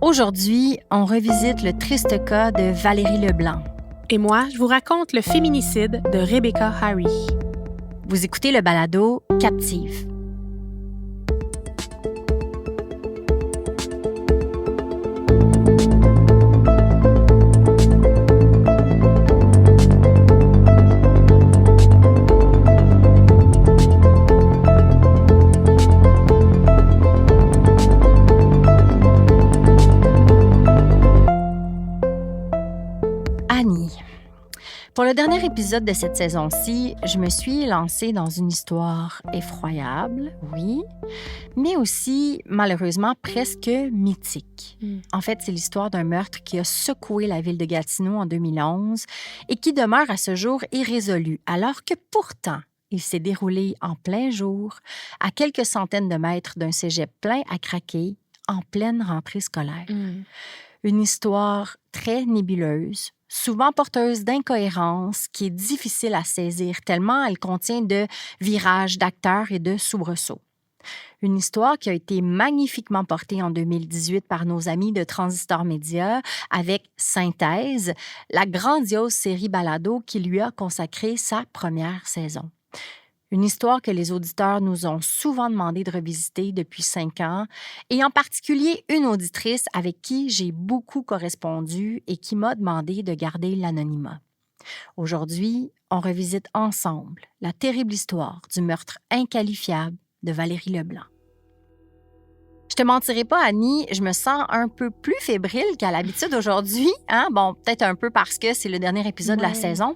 Aujourd'hui, on revisite le triste cas de Valérie Leblanc. Et moi, je vous raconte le féminicide de Rebecca Harry. Vous écoutez le balado Captive. Annie. Pour le dernier épisode de cette saison-ci, je me suis lancée dans une histoire effroyable, oui, mais aussi, malheureusement, presque mythique. En fait, c'est l'histoire d'un meurtre qui a secoué la ville de Gatineau en 2011 et qui demeure à ce jour irrésolu, alors que pourtant, il s'est déroulé en plein jour, à quelques centaines de mètres d'un cégep plein à craquer, en pleine rentrée scolaire. Une histoire très nébuleuse, souvent porteuse d'incohérences, qui est difficile à saisir tellement elle contient de virages d'acteurs et de soubresauts. Une histoire qui a été magnifiquement portée en 2018 par nos amis de Transistor Média avec Synthèse, la grandiose série balado qui lui a consacré sa première saison. Une histoire que les auditeurs nous ont souvent demandé de revisiter depuis 5 ans, et en particulier une auditrice avec qui j'ai beaucoup correspondu et qui m'a demandé de garder l'anonymat. Aujourd'hui, on revisite ensemble la terrible histoire du meurtre inqualifiable de Valérie Leblanc. Je te mentirai pas, Annie, je me sens un peu plus fébrile qu'à l'habitude aujourd'hui. Bon, peut-être un peu parce que c'est le dernier épisode de la saison,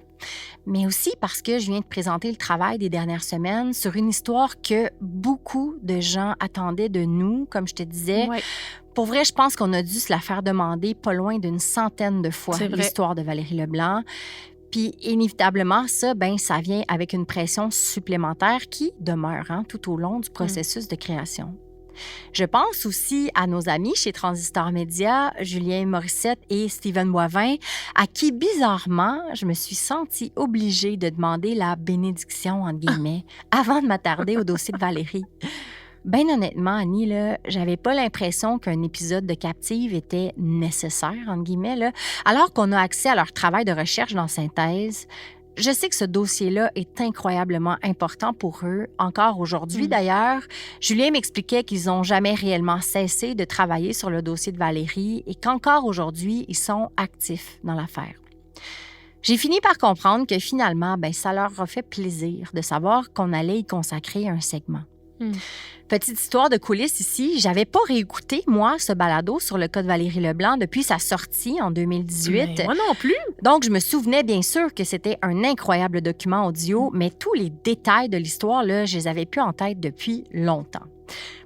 mais aussi parce que je viens de présenter le travail des dernières semaines sur une histoire que beaucoup de gens attendaient de nous, comme je te disais. Pour vrai, je pense qu'on a dû se la faire demander pas loin d'une centaine de fois, l'histoire de Valérie Leblanc. Puis, inévitablement, ça vient avec une pression supplémentaire qui demeure tout au long du processus de création. Je pense aussi à nos amis chez Transistor Média, Julien Morissette et Steven Boivin, à qui, bizarrement, je me suis sentie obligée de demander la bénédiction, entre guillemets, avant de m'attarder au dossier de Valérie. Bien honnêtement, Annie, j'avais pas l'impression qu'un épisode de Captive était nécessaire, entre guillemets, alors qu'on a accès à leur travail de recherche dans Synthèse. Je sais que ce dossier-là est incroyablement important pour eux. Encore aujourd'hui, d'ailleurs, Julien m'expliquait qu'ils n'ont jamais réellement cessé de travailler sur le dossier de Valérie et qu'encore aujourd'hui, ils sont actifs dans l'affaire. J'ai fini par comprendre que finalement, ça leur a fait plaisir de savoir qu'on allait y consacrer un segment. Petite histoire de coulisses ici, j'avais pas réécouté, moi, ce balado sur le cas de Valérie Leblanc depuis sa sortie en 2018. Mais moi non plus. Donc, je me souvenais bien sûr que c'était un incroyable document audio, mais tous les détails de l'histoire, je les avais plus en tête depuis longtemps.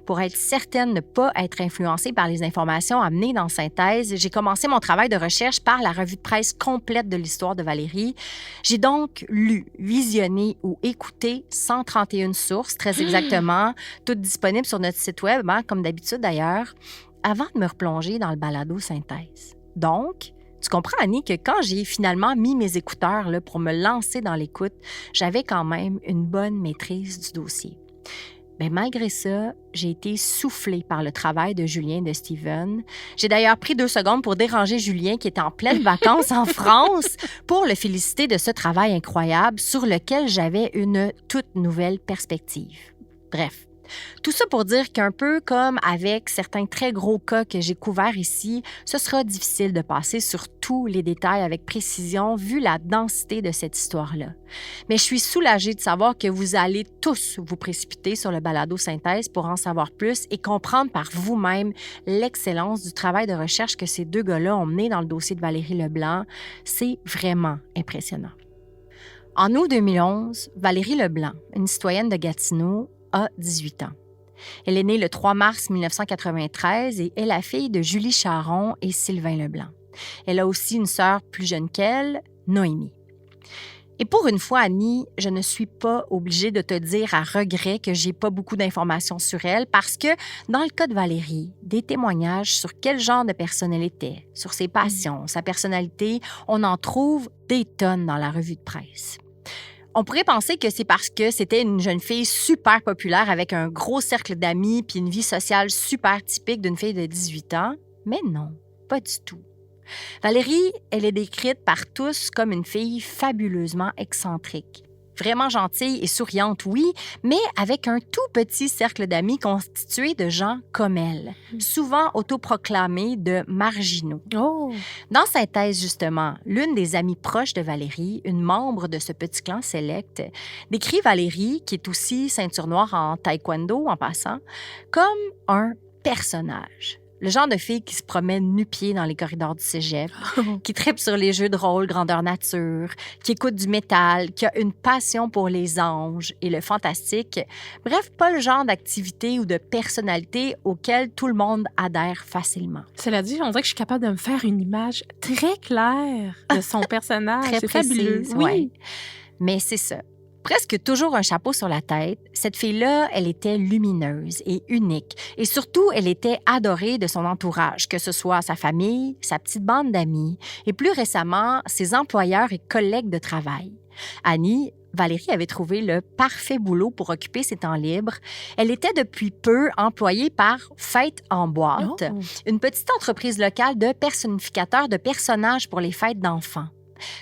Pour être certaine de ne pas être influencée par les informations amenées dans Synthèse, j'ai commencé mon travail de recherche par la revue de presse complète de l'histoire de Valérie. J'ai donc lu, visionné ou écouté 131 sources, très exactement, toutes disponibles sur notre site web, comme d'habitude d'ailleurs, avant de me replonger dans le balado Synthèse. Donc, tu comprends, Annie, que quand j'ai finalement mis mes écouteurs pour me lancer dans l'écoute, j'avais quand même une bonne maîtrise du dossier. Malgré ça, j'ai été soufflée par le travail de Julien et de Steven. J'ai d'ailleurs pris 2 secondes pour déranger Julien, qui était en pleine vacances en France, pour le féliciter de ce travail incroyable sur lequel j'avais une toute nouvelle perspective. Bref, tout ça pour dire qu'un peu comme avec certains très gros cas que j'ai couverts ici, ce sera difficile de passer sur tous les détails avec précision vu la densité de cette histoire-là. Mais je suis soulagée de savoir que vous allez tous vous précipiter sur le balado Synthèse pour en savoir plus et comprendre par vous-même l'excellence du travail de recherche que ces 2 gars-là ont mené dans le dossier de Valérie Leblanc. C'est vraiment impressionnant. En août 2011, Valérie Leblanc, une citoyenne de Gatineau, a 18 ans. Elle est née le 3 mars 1993 et est la fille de Julie Charon et Sylvain Leblanc. Elle a aussi une sœur plus jeune qu'elle, Noémie. Et pour une fois, Annie, je ne suis pas obligée de te dire à regret que j'ai pas beaucoup d'informations sur elle parce que, dans le cas de Valérie, des témoignages sur quel genre de personne elle était, sur ses passions, sa personnalité, on en trouve des tonnes dans la revue de presse. On pourrait penser que c'est parce que c'était une jeune fille super populaire avec un gros cercle d'amis puis une vie sociale super typique d'une fille de 18 ans. Mais non, pas du tout. Valérie, elle est décrite par tous comme une fille fabuleusement excentrique. Vraiment gentille et souriante, oui, mais avec un tout petit cercle d'amis constitué de gens comme elle, souvent autoproclamés de marginaux. Oh! Dans sa thèse, justement, l'une des amies proches de Valérie, une membre de ce petit clan sélect, décrit Valérie, qui est aussi ceinture noire en taekwondo en passant, comme un personnage. Le genre de fille qui se promène nu-pied dans les corridors du cégep, qui tripe sur les jeux de rôle grandeur nature, qui écoute du métal, qui a une passion pour les anges et le fantastique. Bref, pas le genre d'activité ou de personnalité auquel tout le monde adhère facilement. Cela dit, on dirait que je suis capable de me faire une image très claire de son personnage. Très C'est précise, fabuleux. ouais. Mais c'est ça. Presque toujours un chapeau sur la tête, cette fille-là, elle était lumineuse et unique. Et surtout, elle était adorée de son entourage, que ce soit sa famille, sa petite bande d'amis et plus récemment, ses employeurs et collègues de travail. Annie, Valérie avait trouvé le parfait boulot pour occuper ses temps libres. Elle était depuis peu employée par Fête en boîte, une petite entreprise locale de personnificateurs de personnages pour les fêtes d'enfants.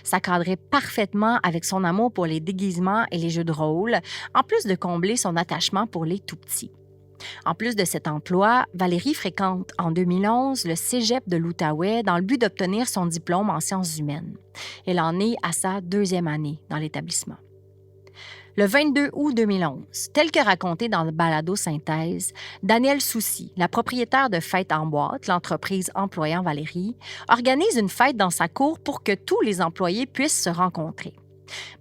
Ça cadrait parfaitement avec son amour pour les déguisements et les jeux de rôle, en plus de combler son attachement pour les tout-petits. En plus de cet emploi, Valérie fréquente en 2011 le cégep de l'Outaouais dans le but d'obtenir son diplôme en sciences humaines. Elle en est à sa 2e année dans l'établissement. Le 22 août 2011, tel que raconté dans le balado synthèse, Danielle Soucy, la propriétaire de Fête en boîte, l'entreprise employant Valérie, organise une fête dans sa cour pour que tous les employés puissent se rencontrer.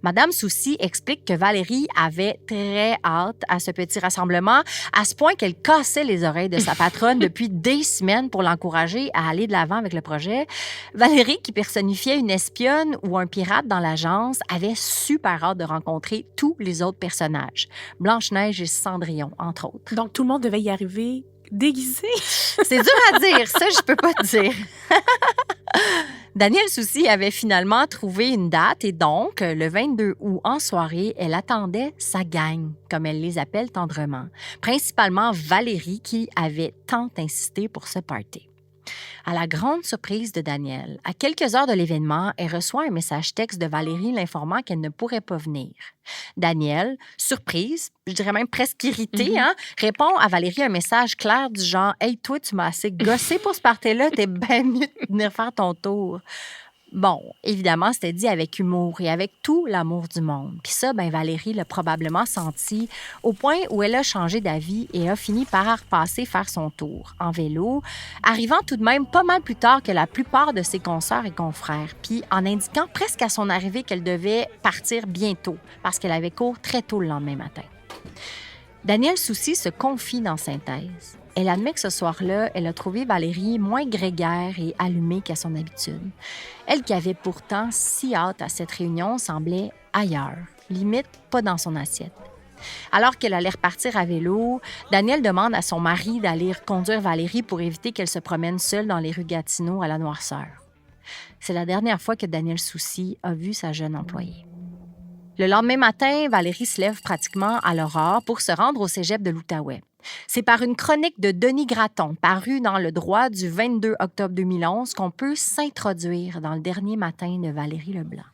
Madame Soucy explique que Valérie avait très hâte à ce petit rassemblement, à ce point qu'elle cassait les oreilles de sa patronne depuis des semaines pour l'encourager à aller de l'avant avec le projet. Valérie, qui personnifiait une espionne ou un pirate dans l'agence, avait super hâte de rencontrer tous les autres personnages, Blanche-Neige et Cendrillon, entre autres. Donc, tout le monde devait y arriver déguisé. C'est dur à dire, ça, je peux pas te dire. Danielle Soucy avait finalement trouvé une date et donc, le 22 août en soirée, elle attendait sa gang, comme elle les appelle tendrement, principalement Valérie qui avait tant insisté pour ce party. À la grande surprise de Danielle, à quelques heures de l'événement, elle reçoit un message texte de Valérie l'informant qu'elle ne pourrait pas venir. Danielle, surprise, je dirais même presque irritée, répond à Valérie un message clair du genre « Hey, toi, tu m'as assez gossé pour ce party-là, t'es bien mieux de venir faire ton tour. » Bon, évidemment, c'était dit avec humour et avec tout l'amour du monde. Puis ça, Valérie l'a probablement senti au point où elle a changé d'avis et a fini par passer faire son tour en vélo, arrivant tout de même pas mal plus tard que la plupart de ses consoeurs et confrères, puis en indiquant presque à son arrivée qu'elle devait partir bientôt parce qu'elle avait cours très tôt le lendemain matin. Danielle Soucy se confie dans Synthèse. Elle admet que ce soir-là, elle a trouvé Valérie moins grégaire et allumée qu'à son habitude. Elle qui avait pourtant si hâte à cette réunion semblait ailleurs, limite pas dans son assiette. Alors qu'elle allait repartir à vélo, Danielle demande à son mari d'aller conduire Valérie pour éviter qu'elle se promène seule dans les rues Gatineau à la noirceur. C'est la dernière fois que Danielle Soucy a vu sa jeune employée. Le lendemain matin, Valérie se lève pratiquement à l'aurore pour se rendre au cégep de l'Outaouais. C'est par une chronique de Denis Gratton, parue dans Le Droit du 22 octobre 2011, qu'on peut s'introduire dans le dernier matin de Valérie Leblanc.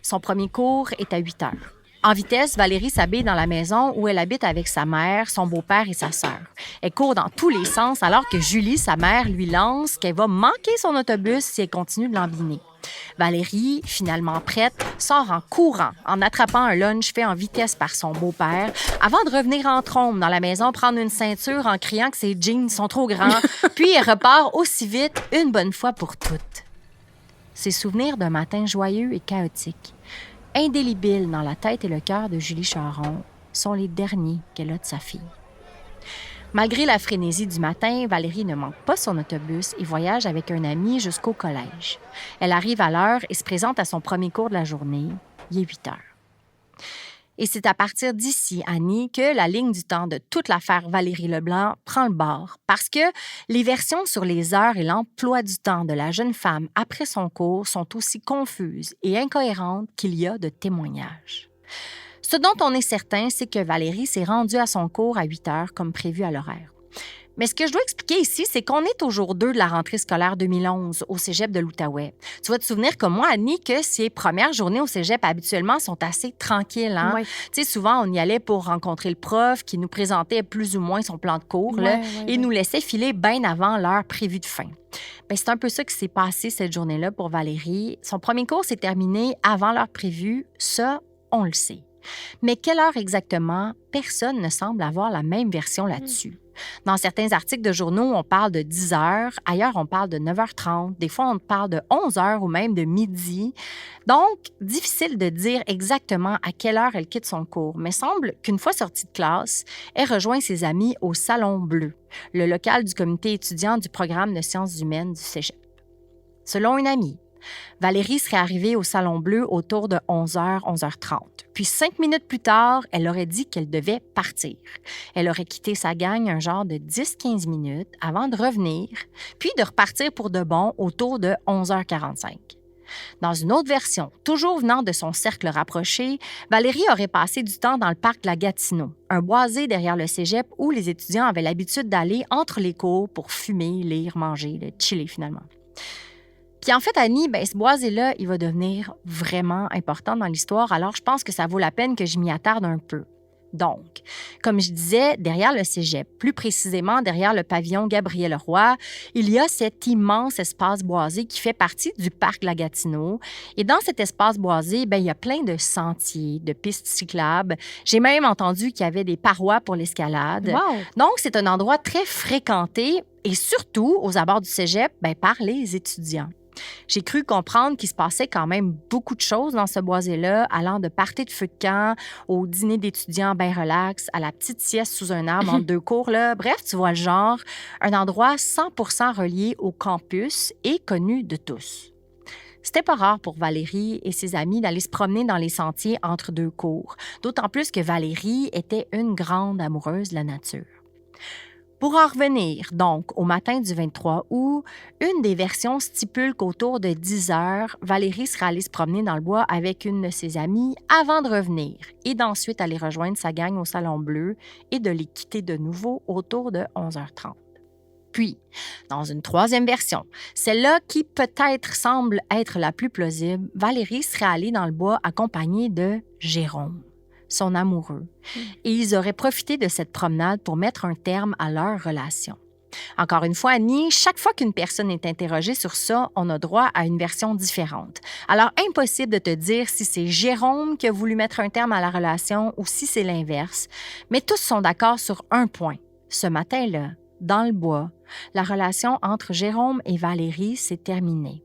Son premier cours est à 8 heures. En vitesse, Valérie s'habille dans la maison où elle habite avec sa mère, son beau-père et sa sœur. Elle court dans tous les sens alors que Julie, sa mère, lui lance qu'elle va manquer son autobus si elle continue de l'embiner. Valérie, finalement prête, sort en courant, en attrapant un lunch fait en vitesse par son beau-père, avant de revenir en trombe dans la maison, prendre une ceinture en criant que ses jeans sont trop grands, puis elle repart aussi vite, une bonne fois pour toutes. Ses souvenirs d'un matin joyeux et chaotique, indélébiles dans la tête et le cœur de Julie Charon, sont les derniers qu'elle a de sa fille. Malgré la frénésie du matin, Valérie ne manque pas son autobus et voyage avec un ami jusqu'au collège. Elle arrive à l'heure et se présente à son premier cours de la journée. Il est 8 heures. Et c'est à partir d'ici, Annie, que la ligne du temps de toute l'affaire Valérie Leblanc prend le bord, parce que les versions sur les heures et l'emploi du temps de la jeune femme après son cours sont aussi confuses et incohérentes qu'il y a de témoignages. Ce dont on est certain, c'est que Valérie s'est rendue à son cours à 8 heures comme prévu à l'horaire. Mais ce que je dois expliquer ici, c'est qu'on est au jour 2 de la rentrée scolaire 2011 au cégep de l'Outaouais. Tu vas te souvenir comme moi, Annie, que ces premières journées au cégep, habituellement, sont assez tranquilles. Hein? Ouais. Tu sais, souvent, on y allait pour rencontrer le prof qui nous présentait plus ou moins son plan de cours là, et nous laissait filer bien avant l'heure prévue de fin. Bien, c'est un peu ça qui s'est passé cette journée-là pour Valérie. Son premier cours s'est terminé avant l'heure prévue. Ça, on le sait. Mais quelle heure exactement? Personne ne semble avoir la même version là-dessus. Dans certains articles de journaux, on parle de 10 heures. Ailleurs, on parle de 9h30. Des fois, on parle de 11 heures ou même de midi. Donc, difficile de dire exactement à quelle heure elle quitte son cours. Mais semble qu'une fois sortie de classe, elle rejoint ses amis au Salon Bleu, le local du comité étudiant du programme de sciences humaines du cégep. Selon une amie, Valérie serait arrivée au Salon Bleu autour de 11h, 11h30. Puis 5 minutes plus tard, elle aurait dit qu'elle devait partir. Elle aurait quitté sa gang un genre de 10-15 minutes avant de revenir, puis de repartir pour de bon autour de 11h45. Dans une autre version, toujours venant de son cercle rapproché, Valérie aurait passé du temps dans le parc de la Gatineau, un boisé derrière le cégep où les étudiants avaient l'habitude d'aller entre les cours pour fumer, lire, manger, chiller finalement. Puis en fait, Annie, ce boisé-là, il va devenir vraiment important dans l'histoire, alors je pense que ça vaut la peine que je m'y attarde un peu. Donc, comme je disais, derrière le cégep, plus précisément derrière le pavillon Gabriel-Leroy, il y a cet immense espace boisé qui fait partie du parc La Gatineau. Et dans cet espace boisé, il y a plein de sentiers, de pistes cyclables. J'ai même entendu qu'il y avait des parois pour l'escalade. Wow! Donc, c'est un endroit très fréquenté et surtout aux abords du cégep par les étudiants. J'ai cru comprendre qu'il se passait quand même beaucoup de choses dans ce boisé-là, allant de parties de feu de camp au dîner d'étudiants bien relax, à la petite sieste sous un arbre entre deux cours. Là. Bref, tu vois le genre, un endroit 100% relié au campus et connu de tous. C'était pas rare pour Valérie et ses amis d'aller se promener dans les sentiers entre deux cours, d'autant plus que Valérie était une grande amoureuse de la nature. Pour en revenir, donc, au matin du 23 août, une des versions stipule qu'autour de 10 heures, Valérie sera allée se promener dans le bois avec une de ses amies avant de revenir et d'ensuite aller rejoindre sa gang au Salon Bleu et de les quitter de nouveau autour de 11h30. Puis, dans une troisième version, celle-là qui peut-être semble être la plus plausible, Valérie serait allée dans le bois accompagnée de Jérôme, son amoureux, et ils auraient profité de cette promenade pour mettre un terme à leur relation. Encore une fois, Annie, chaque fois qu'une personne est interrogée sur ça, on a droit à une version différente. Alors, impossible de te dire si c'est Jérôme qui a voulu mettre un terme à la relation ou si c'est l'inverse, mais tous sont d'accord sur un point. Ce matin-là, dans le bois, la relation entre Jérôme et Valérie s'est terminée.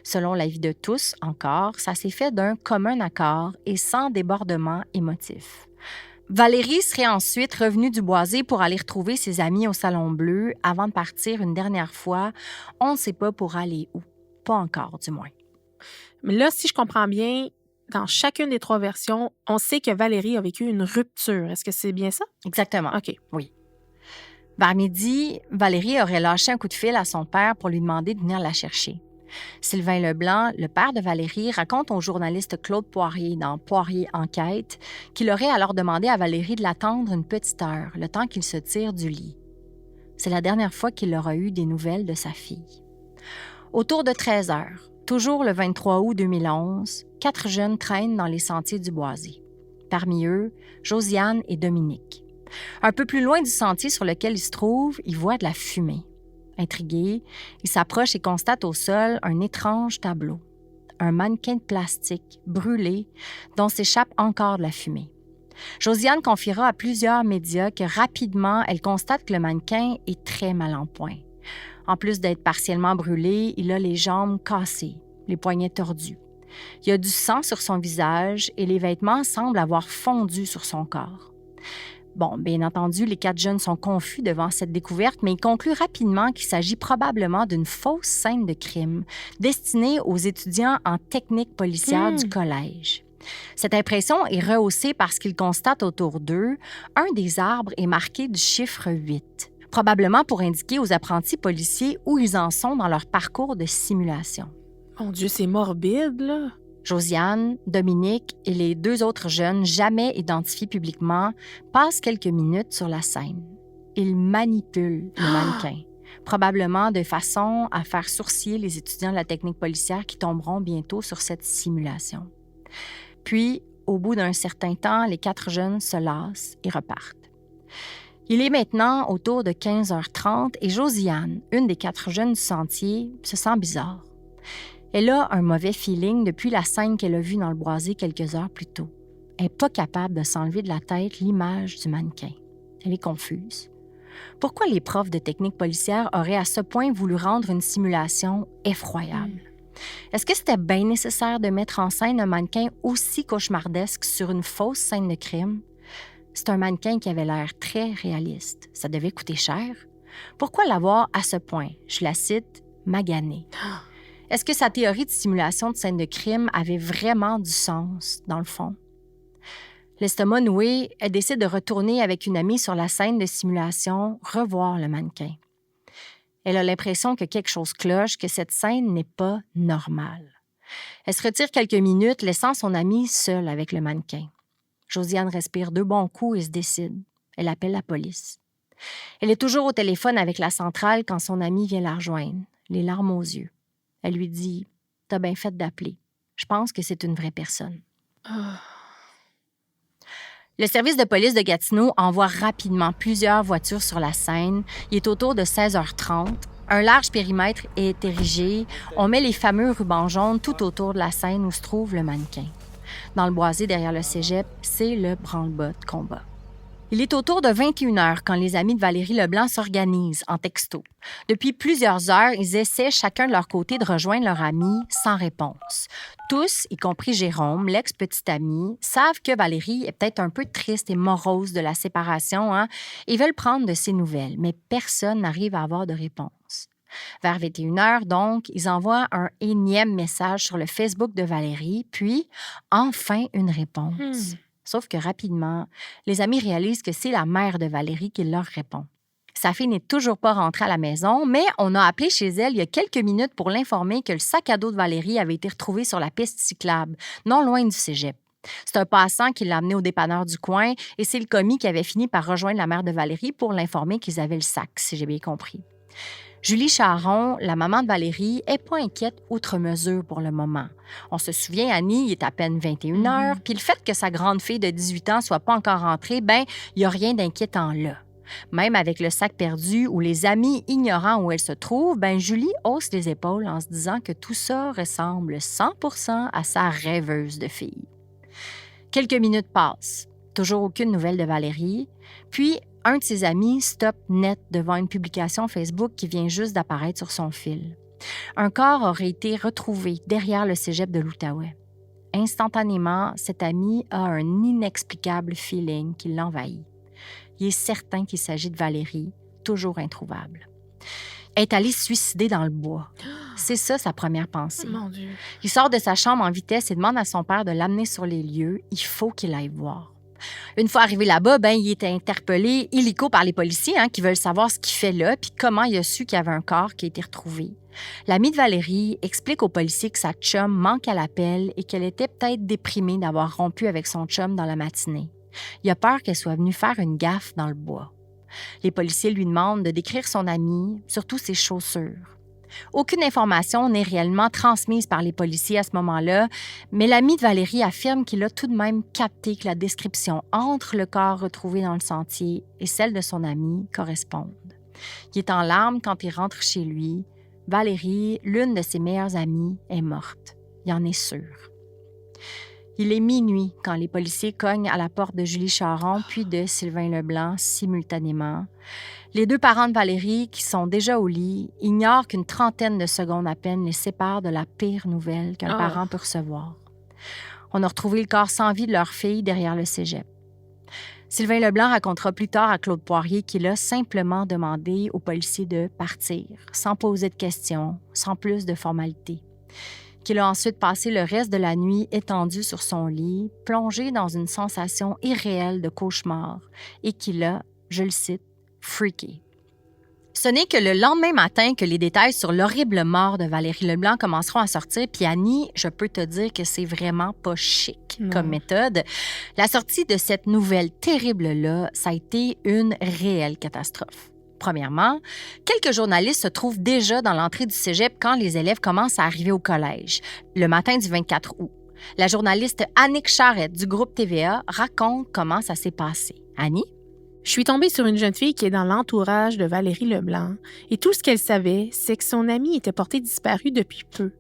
Selon l'avis de tous, encore, ça s'est fait d'un commun accord et sans débordement émotif. Valérie serait ensuite revenue du boisé pour aller retrouver ses amis au Salon Bleu avant de partir une dernière fois. On ne sait pas pour aller où. Pas encore, du moins. Mais là, si je comprends bien, dans chacune des trois versions, on sait que Valérie a vécu une rupture. Est-ce que c'est bien ça? Exactement. OK. Oui. Vers midi, Valérie aurait lâché un coup de fil à son père pour lui demander de venir la chercher. Sylvain Leblanc, le père de Valérie, raconte au journaliste Claude Poirier dans Poirier Enquête qu'il aurait alors demandé à Valérie de l'attendre une petite heure, le temps qu'il se tire du lit. C'est la dernière fois qu'il aura eu des nouvelles de sa fille. Autour de 13 heures, toujours le 23 août 2011, 4 jeunes traînent dans les sentiers du boisé. Parmi eux, Josiane et Dominique. Un peu plus loin du sentier sur lequel ils se trouvent, ils voient de la fumée. Intrigué, il s'approche et constate au sol un étrange tableau. Un mannequin de plastique brûlé dont s'échappe encore de la fumée. Josiane confiera à plusieurs médias que rapidement, elle constate que le mannequin est très mal en point. En plus d'être partiellement brûlé, il a les jambes cassées, les poignets tordus. Il y a du sang sur son visage et les vêtements semblent avoir fondu sur son corps. Bon, bien entendu, les 4 jeunes sont confus devant cette découverte, mais ils concluent rapidement qu'il s'agit probablement d'une fausse scène de crime destinée aux étudiants en technique policière du collège. Cette impression est rehaussée parce qu'ils constatent autour d'eux un des arbres est marqué du chiffre 8, probablement pour indiquer aux apprentis policiers où ils en sont dans leur parcours de simulation. Mon Dieu, c'est morbide, là. Josiane, Dominique et les 2 autres jeunes, jamais identifiés publiquement, passent quelques minutes sur la scène. il manipule le mannequin, probablement de façon à faire sourciller les étudiants de la technique policière qui tomberont bientôt sur cette simulation. Puis, au bout d'un certain temps, les 4 jeunes se lassent et repartent. Il est maintenant autour de 15h30 et Josiane, une des 4 jeunes du sentier, se sent bizarre. Elle a un mauvais feeling depuis la scène qu'elle a vue dans le boisé quelques heures plus tôt. Elle n'est pas capable de s'enlever de la tête l'image du mannequin. Elle est confuse. Pourquoi les profs de technique policière auraient à ce point voulu rendre une simulation effroyable? Est-ce que c'était bien nécessaire de mettre en scène un mannequin aussi cauchemardesque sur une fausse scène de crime? C'est un mannequin qui avait l'air très réaliste. Ça devait coûter cher. Pourquoi l'avoir à ce point? Je la cite, magané. Est-ce que sa théorie de simulation de scène de crime avait vraiment du sens, dans le fond? L'estomac noué, elle décide de retourner avec une amie sur la scène de simulation, revoir le mannequin. Elle a l'impression que quelque chose cloche, que cette scène n'est pas normale. Elle se retire quelques minutes, laissant son amie seule avec le mannequin. Josiane respire 2 bons coups et se décide. Elle appelle la police. Elle est toujours au téléphone avec la centrale quand son amie vient la rejoindre, les larmes aux yeux. Elle lui dit « T'as bien fait d'appeler. Je pense que c'est une vraie personne. » Le service de police de Gatineau envoie rapidement plusieurs voitures sur la scène. Il est autour de 16h30. Un large périmètre est érigé. On met les fameux rubans jaunes tout autour de la scène où se trouve le mannequin. Dans le boisé derrière le cégep, c'est le branle-bas de combat. Il est autour de 21h quand les amis de Valérie Leblanc s'organisent en texto. Depuis plusieurs heures, ils essaient chacun de leur côté de rejoindre leur ami sans réponse. Tous, y compris Jérôme, l'ex-petit ami, savent que Valérie est peut-être un peu triste et morose de la séparation et veulent prendre de ses nouvelles, mais personne n'arrive à avoir de réponse. Vers 21h, donc, ils envoient un énième message sur le Facebook de Valérie, puis enfin une réponse. Sauf que rapidement, les amis réalisent que c'est la mère de Valérie qui leur répond. Sa fille n'est toujours pas rentrée à la maison, mais on a appelé chez elle il y a quelques minutes pour l'informer que le sac à dos de Valérie avait été retrouvé sur la piste cyclable, non loin du cégep. C'est un passant qui l'a amené au dépanneur du coin et c'est le commis qui avait fini par rejoindre la mère de Valérie pour l'informer qu'ils avaient le sac, si j'ai bien compris. Julie Charron, la maman de Valérie, n'est pas inquiète outre mesure pour le moment. On se souvient, Annie, il est à peine 21h, puis le fait que sa grande fille de 18 ans soit pas encore rentrée, il n'y a rien d'inquiétant là. Même avec le sac perdu ou les amis ignorant où elle se trouve, Julie hausse les épaules en se disant que tout ça ressemble 100% à sa rêveuse de fille. Quelques minutes passent. Toujours aucune nouvelle de Valérie. Puis, un de ses amis stoppe net devant une publication Facebook qui vient juste d'apparaître sur son fil. Un corps aurait été retrouvé derrière le cégep de l'Outaouais. Instantanément, cet ami a un inexplicable feeling qui l'envahit. Il est certain qu'il s'agit de Valérie, toujours introuvable. Elle est allée se suicider dans le bois. C'est ça sa première pensée. Mon Dieu. Il sort de sa chambre en vitesse et demande à son père de l'amener sur les lieux. Il faut qu'il aille voir. Une fois arrivé là-bas, il est interpellé illico par les policiers qui veulent savoir ce qu'il fait là puis comment il a su qu'il y avait un corps qui a été retrouvé. L'amie de Valérie explique aux policiers que sa chum manque à l'appel et qu'elle était peut-être déprimée d'avoir rompu avec son chum dans la matinée. Il a peur qu'elle soit venue faire une gaffe dans le bois. Les policiers lui demandent de décrire son amie, surtout ses chaussures. Aucune information n'est réellement transmise par les policiers à ce moment-là, mais l'ami de Valérie affirme qu'il a tout de même capté que la description entre le corps retrouvé dans le sentier et celle de son ami correspondent. Il est en larmes quand il rentre chez lui. Valérie, l'une de ses meilleures amies, est morte. Il en est sûr. Il est minuit quand les policiers cognent à la porte de Julie Charron puis de Sylvain Leblanc simultanément. Les 2 parents de Valérie, qui sont déjà au lit, ignorent qu'une trentaine de secondes à peine les séparent de la pire nouvelle qu'un parent peut recevoir. On a retrouvé le corps sans vie de leur fille derrière le cégep. Sylvain Leblanc racontera plus tard à Claude Poirier qu'il a simplement demandé aux policiers de partir, sans poser de questions, sans plus de formalités. Qu'il a ensuite passé le reste de la nuit étendu sur son lit, plongé dans une sensation irréelle de cauchemar, et qu'il a, je le cite, « freaké ». Ce n'est que le lendemain matin que les détails sur l'horrible mort de Valérie Leblanc commenceront à sortir. Puis Annie, je peux te dire que c'est vraiment pas chic comme méthode. La sortie de cette nouvelle terrible-là, ça a été une réelle catastrophe. Premièrement, quelques journalistes se trouvent déjà dans l'entrée du cégep quand les élèves commencent à arriver au collège, le matin du 24 août. La journaliste Annick Charrette du groupe TVA raconte comment ça s'est passé. Annie? Je suis tombée sur une jeune fille qui est dans l'entourage de Valérie Leblanc et tout ce qu'elle savait, c'est que son amie était portée disparue depuis peu.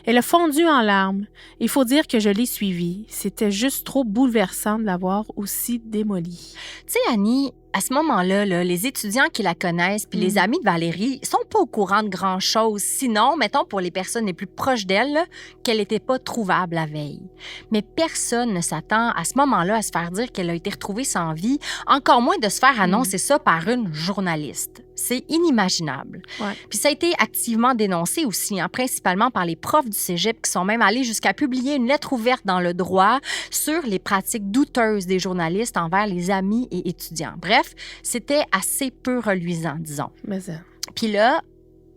Elle a fondu en larmes. Il faut dire que je l'ai suivie. C'était juste trop bouleversant de la voir aussi démolie. Tu sais, Annie, à ce moment-là, les étudiants qui la connaissent puis les amis de Valérie sont pas au courant de grand-chose. Sinon, mettons pour les personnes les plus proches d'elle, qu'elle n'était pas trouvable la veille. Mais personne ne s'attend à ce moment-là à se faire dire qu'elle a été retrouvée sans vie, encore moins de se faire annoncer ça par une journaliste. C'est inimaginable. Ouais. Puis ça a été activement dénoncé aussi, principalement par les profs du cégep qui sont même allés jusqu'à publier une lettre ouverte dans Le Droit sur les pratiques douteuses des journalistes envers les amis et étudiants. Bref, c'était assez peu reluisant, disons. Mais ça... Puis là,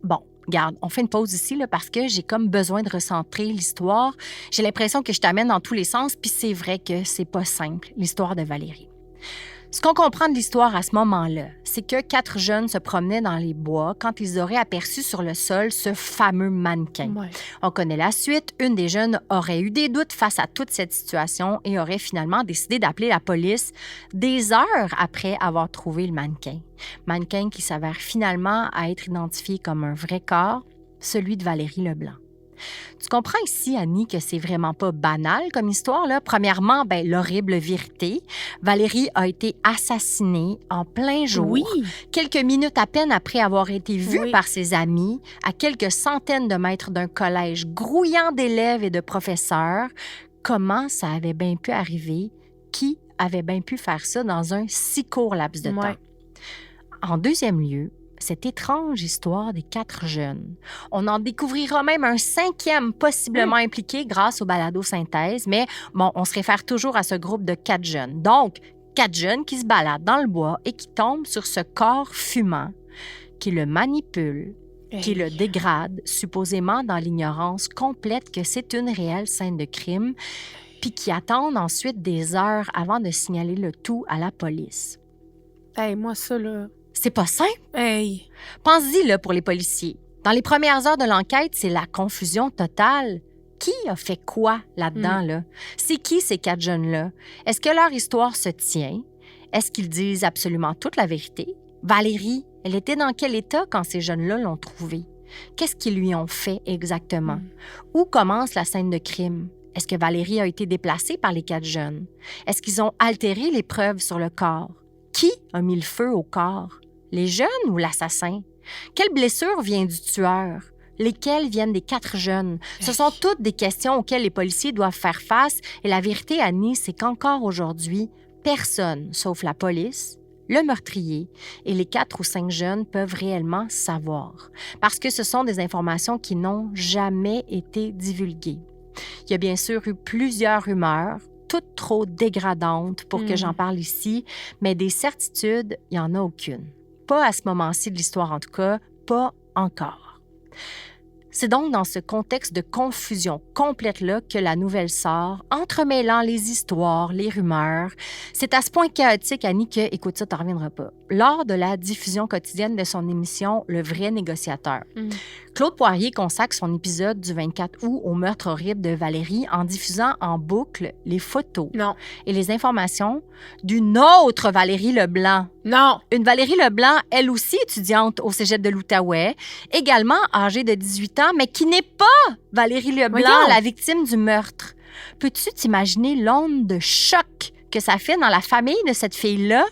bon, regarde, on fait une pause ici là, parce que j'ai comme besoin de recentrer l'histoire. J'ai l'impression que je t'amène dans tous les sens, puis c'est vrai que c'est pas simple, l'histoire de Valérie. Ce qu'on comprend de l'histoire à ce moment-là, c'est que 4 jeunes se promenaient dans les bois quand ils auraient aperçu sur le sol ce fameux mannequin. Ouais. On connaît la suite. Une des jeunes aurait eu des doutes face à toute cette situation et aurait finalement décidé d'appeler la police des heures après avoir trouvé le mannequin. Mannequin qui s'avère finalement à être identifié comme un vrai corps, celui de Valérie Leblanc. Tu comprends ici, Annie, que c'est vraiment pas banal comme histoire, là? Premièrement, l'horrible vérité. Valérie a été assassinée en plein jour. Oui. Quelques minutes à peine après avoir été vue Oui. par ses amis, à quelques centaines de mètres d'un collège grouillant d'élèves et de professeurs. Comment ça avait bien pu arriver? Qui avait bien pu faire ça dans un si court laps de Ouais. temps? En deuxième lieu, cette étrange histoire des 4 jeunes. On en découvrira même un 5e possiblement impliqué grâce au balado-synthèse, mais bon, on se réfère toujours à ce groupe de 4 jeunes. Donc, 4 jeunes qui se baladent dans le bois et qui tombent sur ce corps fumant, qui le manipule, qui le dégrade, supposément dans l'ignorance complète que c'est une réelle scène de crime, puis qui attendent ensuite des heures avant de signaler le tout à la police. Hey, moi, ça, là... C'est pas simple. Hey! Pense-y, là, pour les policiers. Dans les premières heures de l'enquête, c'est la confusion totale. Qui a fait quoi là-dedans, là? C'est qui, ces 4 jeunes-là? Est-ce que leur histoire se tient? Est-ce qu'ils disent absolument toute la vérité? Valérie, elle était dans quel état quand ces jeunes-là l'ont trouvée? Qu'est-ce qu'ils lui ont fait exactement? Où commence la scène de crime? Est-ce que Valérie a été déplacée par les 4 jeunes? Est-ce qu'ils ont altéré les preuves sur le corps? Qui a mis le feu au corps? Les jeunes ou l'assassin? Quelle blessure vient du tueur? Lesquelles viennent des 4 jeunes? Ce sont toutes des questions auxquelles les policiers doivent faire face. Et la vérité, Annie, c'est qu'encore aujourd'hui, personne, sauf la police, le meurtrier et les 4 ou 5 jeunes peuvent réellement savoir. Parce que ce sont des informations qui n'ont jamais été divulguées. Il y a bien sûr eu plusieurs rumeurs, toutes trop dégradantes pour que j'en parle ici, mais des certitudes, il n'y en a aucune. Pas à ce moment-ci de l'histoire, en tout cas, pas encore. C'est donc dans ce contexte de confusion complète-là que la nouvelle sort, entremêlant les histoires, les rumeurs. C'est à ce point chaotique, Annie, que, écoute ça, t'en reviendras pas. Lors de la diffusion quotidienne de son émission Le vrai négociateur, Claude Poirier consacre son épisode du 24 août au meurtre horrible de Valérie en diffusant en boucle les photos et les informations d'une autre Valérie Leblanc. Non! Une Valérie Leblanc, elle aussi étudiante au cégep de l'Outaouais, également âgée de 18 ans, mais qui n'est pas Valérie Leblanc, Voyons. la victime du meurtre. Peux-tu t'imaginer l'onde de choc que ça fait dans la famille de cette fille-là?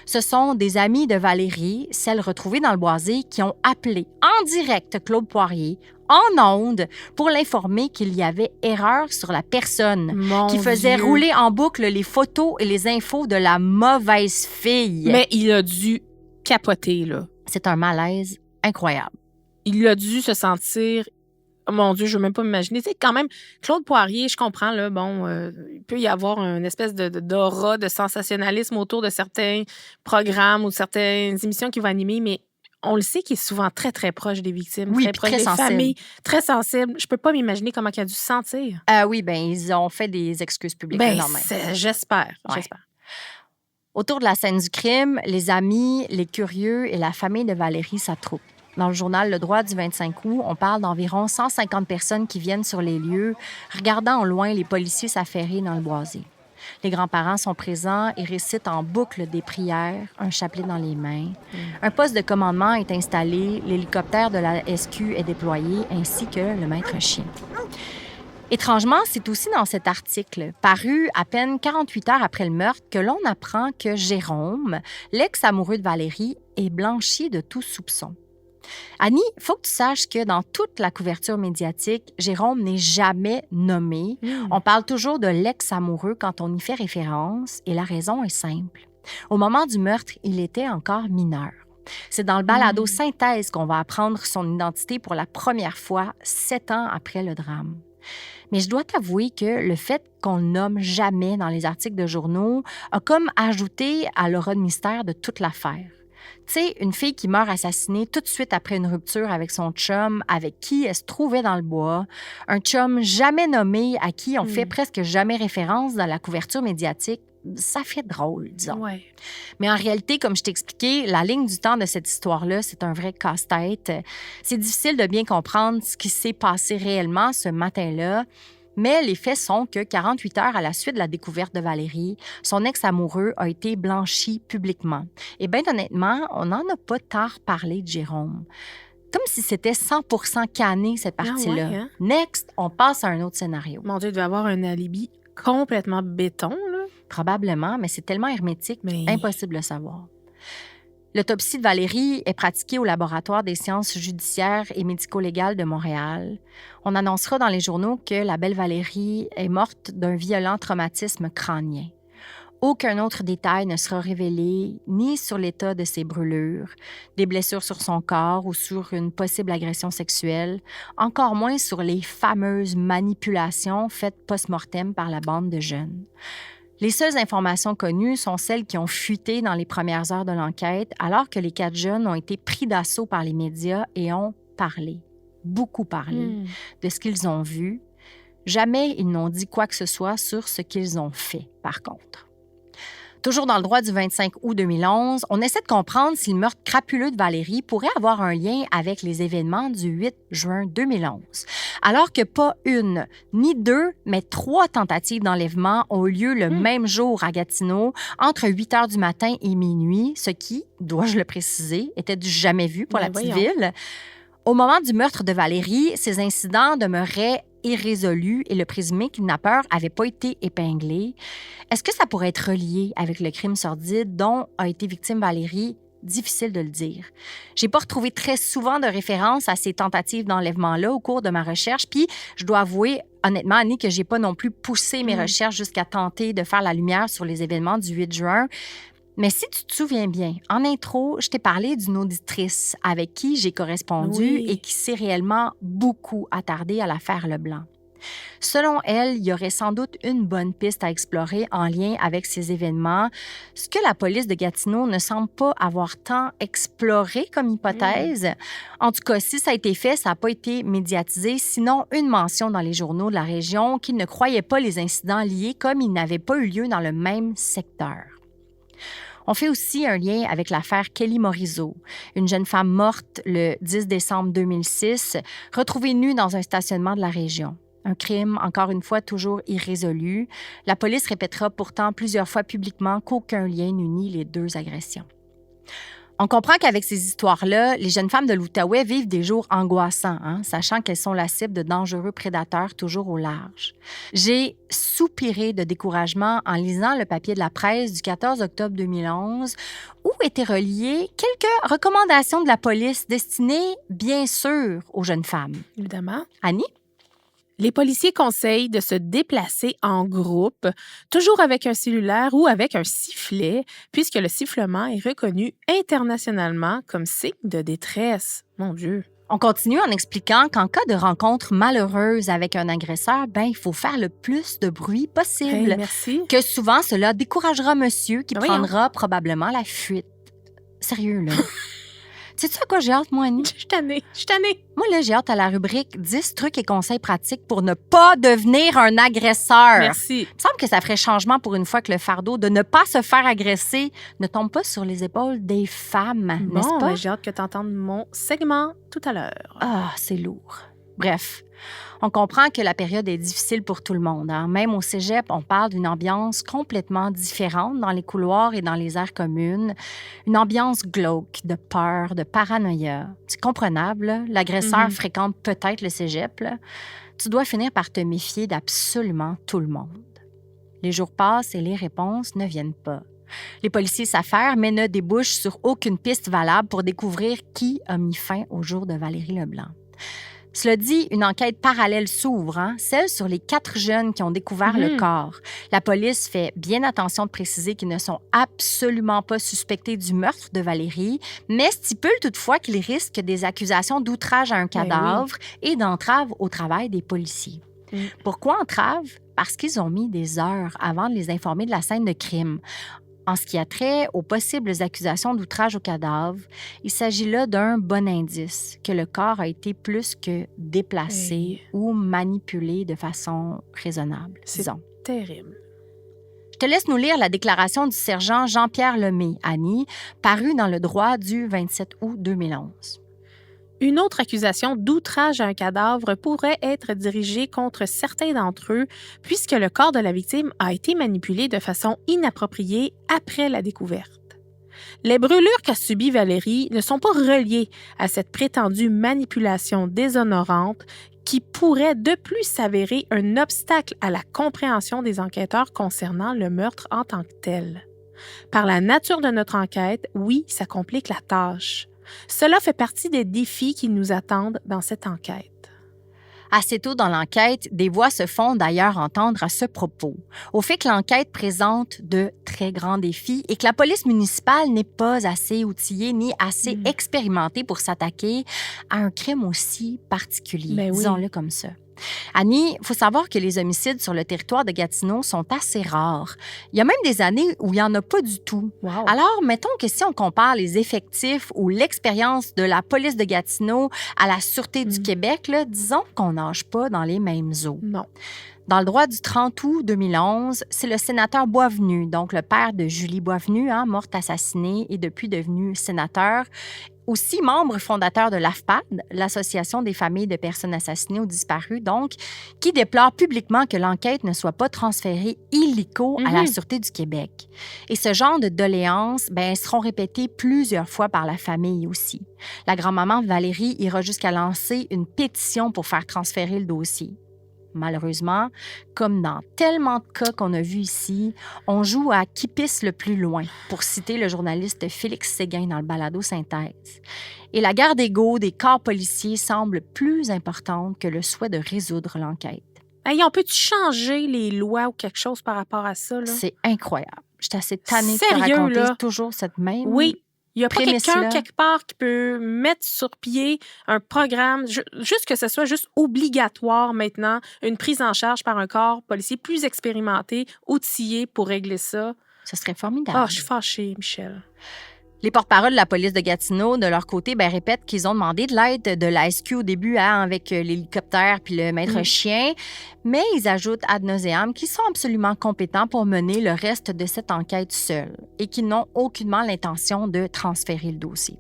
Ce sont des amis de Valérie, celle retrouvée dans le boisé, qui ont appelé en direct Claude Poirier, en ondes, pour l'informer qu'il y avait erreur sur la personne, Mon qui faisait Dieu. rouler en boucle les photos et les infos de la mauvaise fille. Mais il a dû capoter, là. C'est un malaise incroyable. Il a dû se sentir... Oh mon Dieu, je veux même pas m'imaginer. Tu sais, quand même, Claude Poirier, je comprends, là, bon, il peut y avoir une espèce d'aura, de sensationnalisme autour de certains programmes ou certaines émissions qu'il va animer, mais on le sait qu'il est souvent très, très proche des victimes, Oui, très puis proche très des sensible. familles, très sensible. Je peux pas m'imaginer comment il a dû se sentir. Oui, ils ont fait des excuses publiques le lendemain. J'espère, Ouais. j'espère. Autour de la scène du crime, les amis, les curieux et la famille de Valérie s'attroupent. Dans le journal Le Droit du 25 août, on parle d'environ 150 personnes qui viennent sur les lieux, regardant au loin les policiers s'affairer dans le boisé. Les grands-parents sont présents et récitent en boucle des prières, un chapelet dans les mains. Un poste de commandement est installé, l'hélicoptère de la SQ est déployé, ainsi que le maître chien. Étrangement, c'est aussi dans cet article, paru à peine 48 heures après le meurtre, que l'on apprend que Jérôme, l'ex-amoureux de Valérie, est blanchi de tout soupçon. Annie, il faut que tu saches que dans toute la couverture médiatique, Jérôme n'est jamais nommé. On parle toujours de l'ex-amoureux quand on y fait référence, et la raison est simple. Au moment du meurtre, il était encore mineur. C'est dans le balado Synthèse qu'on va apprendre son identité pour la première fois 7 ans après le drame. Mais je dois t'avouer que le fait qu'on le nomme jamais dans les articles de journaux a comme ajouté à l'aura de mystère de toute l'affaire. Tu sais, une fille qui meurt assassinée tout de suite après une rupture avec son chum, avec qui elle se trouvait dans le bois, un chum jamais nommé à qui on fait presque jamais référence dans la couverture médiatique, ça fait drôle, disons. Ouais. Mais en réalité, comme je t'ai expliqué, la ligne du temps de cette histoire-là, c'est un vrai casse-tête. C'est difficile de bien comprendre ce qui s'est passé réellement ce matin-là, mais les faits sont que 48 heures à la suite de la découverte de Valérie, son ex-amoureux a été blanchi publiquement. Et bien honnêtement, on n'en a pas tard parlé de Jérôme. Comme si c'était 100% canné, cette partie-là. Ouais, hein? Next, on passe à un autre scénario. Mon Dieu, il devait avoir un alibi complètement béton, là. Probablement, mais c'est tellement hermétique, Mais- impossible de savoir. L'autopsie de Valérie est pratiquée au Laboratoire des sciences judiciaires et médico-légales de Montréal. On annoncera dans les journaux que la belle Valérie est morte d'un violent traumatisme crânien. Aucun autre détail ne sera révélé, ni sur l'état de ses brûlures, des blessures sur son corps ou sur une possible agression sexuelle, encore moins sur les fameuses manipulations faites post-mortem par la bande de jeunes. Les seules informations connues sont celles qui ont fuité dans les premières heures de l'enquête, alors que les 4 jeunes ont été pris d'assaut par les médias et ont parlé, beaucoup parlé, de ce qu'ils ont vu. Jamais ils n'ont dit quoi que ce soit sur ce qu'ils ont fait, par contre. Toujours dans le droit du 25 août 2011, on essaie de comprendre si le meurtre crapuleux de Valérie pourrait avoir un lien avec les événements du 8 juin 2011. Alors que pas une, ni 2, mais 3 tentatives d'enlèvement ont eu lieu le même jour à Gatineau, entre 8 heures du matin et minuit, ce qui, dois-je le préciser, était du jamais vu pour la petite ville. Au moment du meurtre de Valérie, ces incidents demeuraient irrésolus et le présumé kidnappeur n'avait pas été épinglé. Est-ce que ça pourrait être relié avec le crime sordide dont a été victime Valérie? Difficile de le dire. J'ai pas retrouvé très souvent de référence à ces tentatives d'enlèvement-là au cours de ma recherche, puis je dois avouer, honnêtement, Annie, que j'ai pas non plus poussé mes recherches jusqu'à tenter de faire la lumière sur les événements du 8 juin. Mais si tu te souviens bien, en intro, je t'ai parlé d'une auditrice avec qui j'ai correspondu et qui s'est réellement beaucoup attardée à l'affaire Leblanc. Selon elle, il y aurait sans doute une bonne piste à explorer en lien avec ces événements, ce que la police de Gatineau ne semble pas avoir tant exploré comme hypothèse. En tout cas, si ça a été fait, ça n'a pas été médiatisé, sinon une mention dans les journaux de la région qui ne croyaient pas les incidents liés comme ils n'avaient pas eu lieu dans le même secteur. On fait aussi un lien avec l'affaire Kelly Morizot, une jeune femme morte le 10 décembre 2006, retrouvée nue dans un stationnement de la région. Un crime, encore une fois, toujours irrésolu. La police répétera pourtant plusieurs fois publiquement qu'aucun lien n'unit les 2 agressions. On comprend qu'avec ces histoires-là, les jeunes femmes de l'Outaouais vivent des jours angoissants, sachant qu'elles sont la cible de dangereux prédateurs toujours au large. J'ai soupiré de découragement en lisant le papier de la presse du 14 octobre 2011, où étaient reliées quelques recommandations de la police destinées, bien sûr, aux jeunes femmes. Évidemment. Annie? Les policiers conseillent de se déplacer en groupe, toujours avec un cellulaire ou avec un sifflet, puisque le sifflement est reconnu internationalement comme signe de détresse. Mon Dieu. On continue en expliquant qu'en cas de rencontre malheureuse avec un agresseur, il faut faire le plus de bruit possible. Hey, merci. Que souvent, cela découragera monsieur qui prendra probablement la fuite. Sérieux, là. Tu Sais-tu à quoi j'ai hâte, moi, Annie? Je suis tannée. Moi, là, j'ai hâte à la rubrique 10 trucs et conseils pratiques pour ne pas devenir un agresseur. Merci. Il me semble que ça ferait changement pour une fois que le fardeau de ne pas se faire agresser ne tombe pas sur les épaules des femmes, n'est-ce Bon, pas? j'ai hâte que tu entendes mon segment tout à l'heure. Ah, c'est lourd. Bref, on comprend que la période est difficile pour tout le monde. Hein? Même au cégep, on parle d'une ambiance complètement différente dans les couloirs et dans les aires communes. Une ambiance glauque, de peur, de paranoïa. C'est comprenable, là. L'agresseur fréquente peut-être le cégep. Là. Tu dois finir par te méfier d'absolument tout le monde. Les jours passent et les réponses ne viennent pas. Les policiers s'affairent, mais ne débouchent sur aucune piste valable pour découvrir qui a mis fin au jour de Valérie Leblanc. Cela dit, une enquête parallèle s'ouvre, hein? Celle sur les 4 jeunes qui ont découvert le corps. La police fait bien attention de préciser qu'ils ne sont absolument pas suspectés du meurtre de Valérie, mais stipule toutefois qu'ils risquent des accusations d'outrage à un cadavre et d'entrave au travail des policiers. Pourquoi entrave? Parce qu'ils ont mis des heures avant de les informer de la scène de crime. En ce qui a trait aux possibles accusations d'outrage au cadavre, il s'agit là d'un bon indice que le corps a été plus que déplacé ou manipulé de façon raisonnable, disons. Terrible. Je te laisse nous lire la déclaration du sergent Jean-Pierre Lemay, Annie, parue dans Le Droit du 27 août 2011. Une autre accusation d'outrage à un cadavre pourrait être dirigée contre certains d'entre eux, puisque le corps de la victime a été manipulé de façon inappropriée après la découverte. Les brûlures qu'a subies Valérie ne sont pas reliées à cette prétendue manipulation déshonorante qui pourrait de plus s'avérer un obstacle à la compréhension des enquêteurs concernant le meurtre en tant que tel. Par la nature de notre enquête, oui, ça complique la tâche. Cela fait partie des défis qui nous attendent dans cette enquête. Assez tôt dans l'enquête, des voix se font d'ailleurs entendre à ce propos, au fait que l'enquête présente de très grands défis et que la police municipale n'est pas assez outillée ni assez expérimentée pour s'attaquer à un crime aussi particulier, disons-le comme ça. Annie, il faut savoir que les homicides sur le territoire de Gatineau sont assez rares. Il y a même des années où il n'y en a pas du tout. Wow. Alors, mettons que si on compare les effectifs ou l'expérience de la police de Gatineau à la Sûreté du Québec, là, disons qu'on nage pas dans les mêmes eaux. Non. Dans le droit du 30 août 2011, c'est le sénateur Boisvenu, donc le père de Julie Boisvenu, morte assassinée et depuis devenu sénateur, aussi membre fondateur de l'AFPAD, l'Association des familles de personnes assassinées ou disparues, donc, qui déplore publiquement que l'enquête ne soit pas transférée illico à la Sûreté du Québec. Et ce genre de doléances seront répétées plusieurs fois par la famille aussi. La grand-maman Valérie ira jusqu'à lancer une pétition pour faire transférer le dossier. Malheureusement, comme dans tellement de cas qu'on a vus ici, on joue à qui pisse le plus loin, pour citer le journaliste Félix Séguin dans le balado Synthèse. Et la guerre d'ego des corps policiers semble plus importante que le souhait de résoudre l'enquête. Hey, on peut-tu changer les lois ou quelque chose par rapport à ça? Là? C'est incroyable. Je suis assez tannée de te Sérieux, raconter là? toujours cette même... Oui. Il n'y a pas quelqu'un prémisse-là. quelque part qui peut mettre sur pied un programme, juste que ce soit juste obligatoire maintenant, une prise en charge par un corps policier plus expérimenté, outillé pour régler ça. Ce serait formidable. Ah, je suis fâchée, Michel. Les porte-paroles de la police de Gatineau, de leur côté, répètent qu'ils ont demandé de l'aide de la SQ au début avec l'hélicoptère puis le maître chien, mais ils ajoutent ad nauseam qu'ils sont absolument compétents pour mener le reste de cette enquête seuls et qu'ils n'ont aucunement l'intention de transférer le dossier.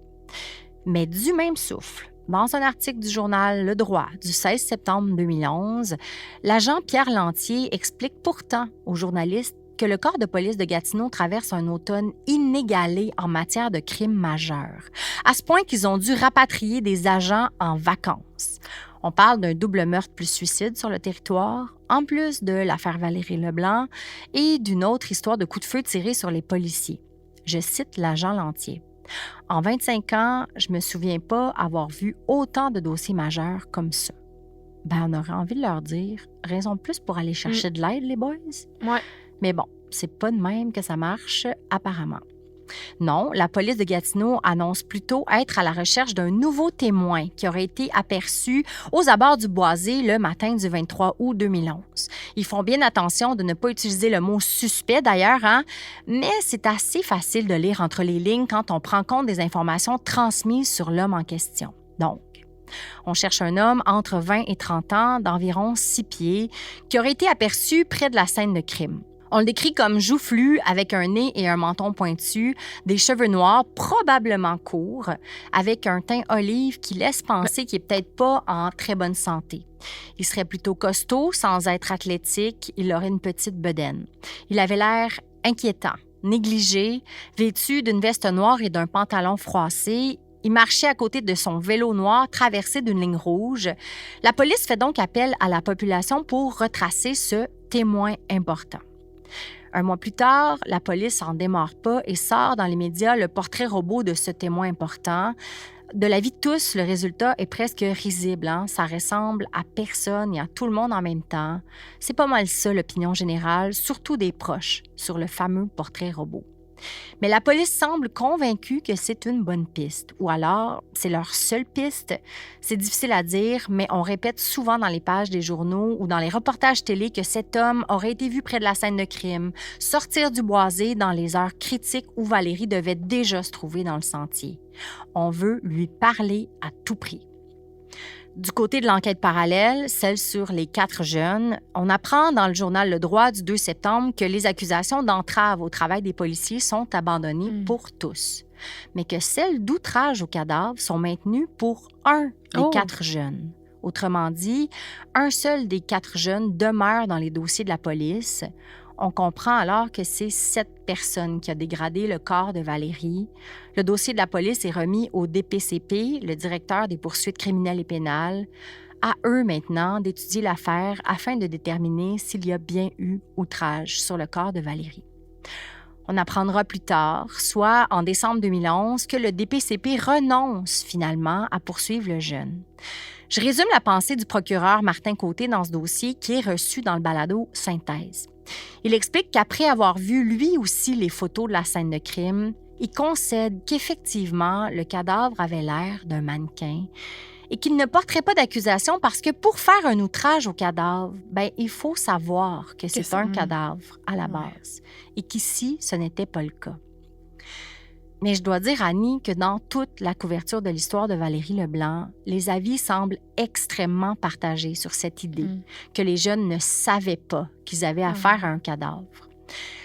Mais du même souffle, dans un article du journal Le Droit du 16 septembre 2011, l'agent Pierre Lantier explique pourtant aux journalistes que le corps de police de Gatineau traverse un automne inégalé en matière de crimes majeurs, à ce point qu'ils ont dû rapatrier des agents en vacances. On parle d'un double meurtre plus suicide sur le territoire, en plus de l'affaire Valérie Leblanc et d'une autre histoire de coup de feu tiré sur les policiers. Je cite l'agent Lantier. « En 25 ans, je me souviens pas avoir vu autant de dossiers majeurs comme ça. » On aurait envie de leur dire « Raison de plus pour aller chercher de l'aide, les boys? » Ouais. Mais bon, c'est pas de même que ça marche, apparemment. Non, la police de Gatineau annonce plutôt être à la recherche d'un nouveau témoin qui aurait été aperçu aux abords du Boisé le matin du 23 août 2011. Ils font bien attention de ne pas utiliser le mot suspect d'ailleurs, hein? Mais c'est assez facile de lire entre les lignes quand on prend compte des informations transmises sur l'homme en question. Donc, on cherche un homme entre 20 et 30 ans, d'environ 6 pieds, qui aurait été aperçu près de la scène de crime. On le décrit comme joufflu, avec un nez et un menton pointu, des cheveux noirs, probablement courts, avec un teint olive qui laisse penser qu'il n'est peut-être pas en très bonne santé. Il serait plutôt costaud, sans être athlétique, il aurait une petite bedaine. Il avait l'air inquiétant, négligé, vêtu d'une veste noire et d'un pantalon froissé. Il marchait à côté de son vélo noir traversé d'une ligne rouge. La police fait donc appel à la population pour retracer ce témoin important. Un mois plus tard, la police s'en démarre pas et sort dans les médias le portrait robot de ce témoin important. De l'avis de tous, le résultat est presque risible. Hein? Ça ressemble à personne et à tout le monde en même temps. C'est pas mal ça l'opinion générale, surtout des proches, sur le fameux portrait robot. Mais la police semble convaincue que c'est une bonne piste, ou alors c'est leur seule piste. C'est difficile à dire, mais on répète souvent dans les pages des journaux ou dans les reportages télé que cet homme aurait été vu près de la scène de crime, sortir du Boisé dans les heures critiques où Valérie devait déjà se trouver dans le sentier. On veut lui parler à tout prix. Du côté de l'enquête parallèle, celle sur les 4 jeunes, on apprend dans le journal Le Droit du 2 septembre que les accusations d'entrave au travail des policiers sont abandonnées pour tous, mais que celles d'outrage au cadavre sont maintenues pour un des 4 jeunes. Autrement dit, un seul des 4 jeunes demeure dans les dossiers de la police. On comprend alors que c'est cette personne qui a dégradé le corps de Valérie. Le dossier de la police est remis au DPCP, le directeur des poursuites criminelles et pénales. À eux maintenant d'étudier l'affaire afin de déterminer s'il y a bien eu outrage sur le corps de Valérie. On apprendra plus tard, soit en décembre 2011, que le DPCP renonce finalement à poursuivre le jeune. Je résume la pensée du procureur Martin Côté dans ce dossier qui est reçu dans le balado Synthèse. Il explique qu'après avoir vu lui aussi les photos de la scène de crime, il concède qu'effectivement, le cadavre avait l'air d'un mannequin et qu'il ne porterait pas d'accusation parce que pour faire un outrage au cadavre, il faut savoir que c'est un cadavre à la base et qu'ici, ce n'était pas le cas. Mais je dois dire, Annie, que dans toute la couverture de l'histoire de Valérie Leblanc, les avis semblent extrêmement partagés sur cette idée que les jeunes ne savaient pas qu'ils avaient affaire à un cadavre.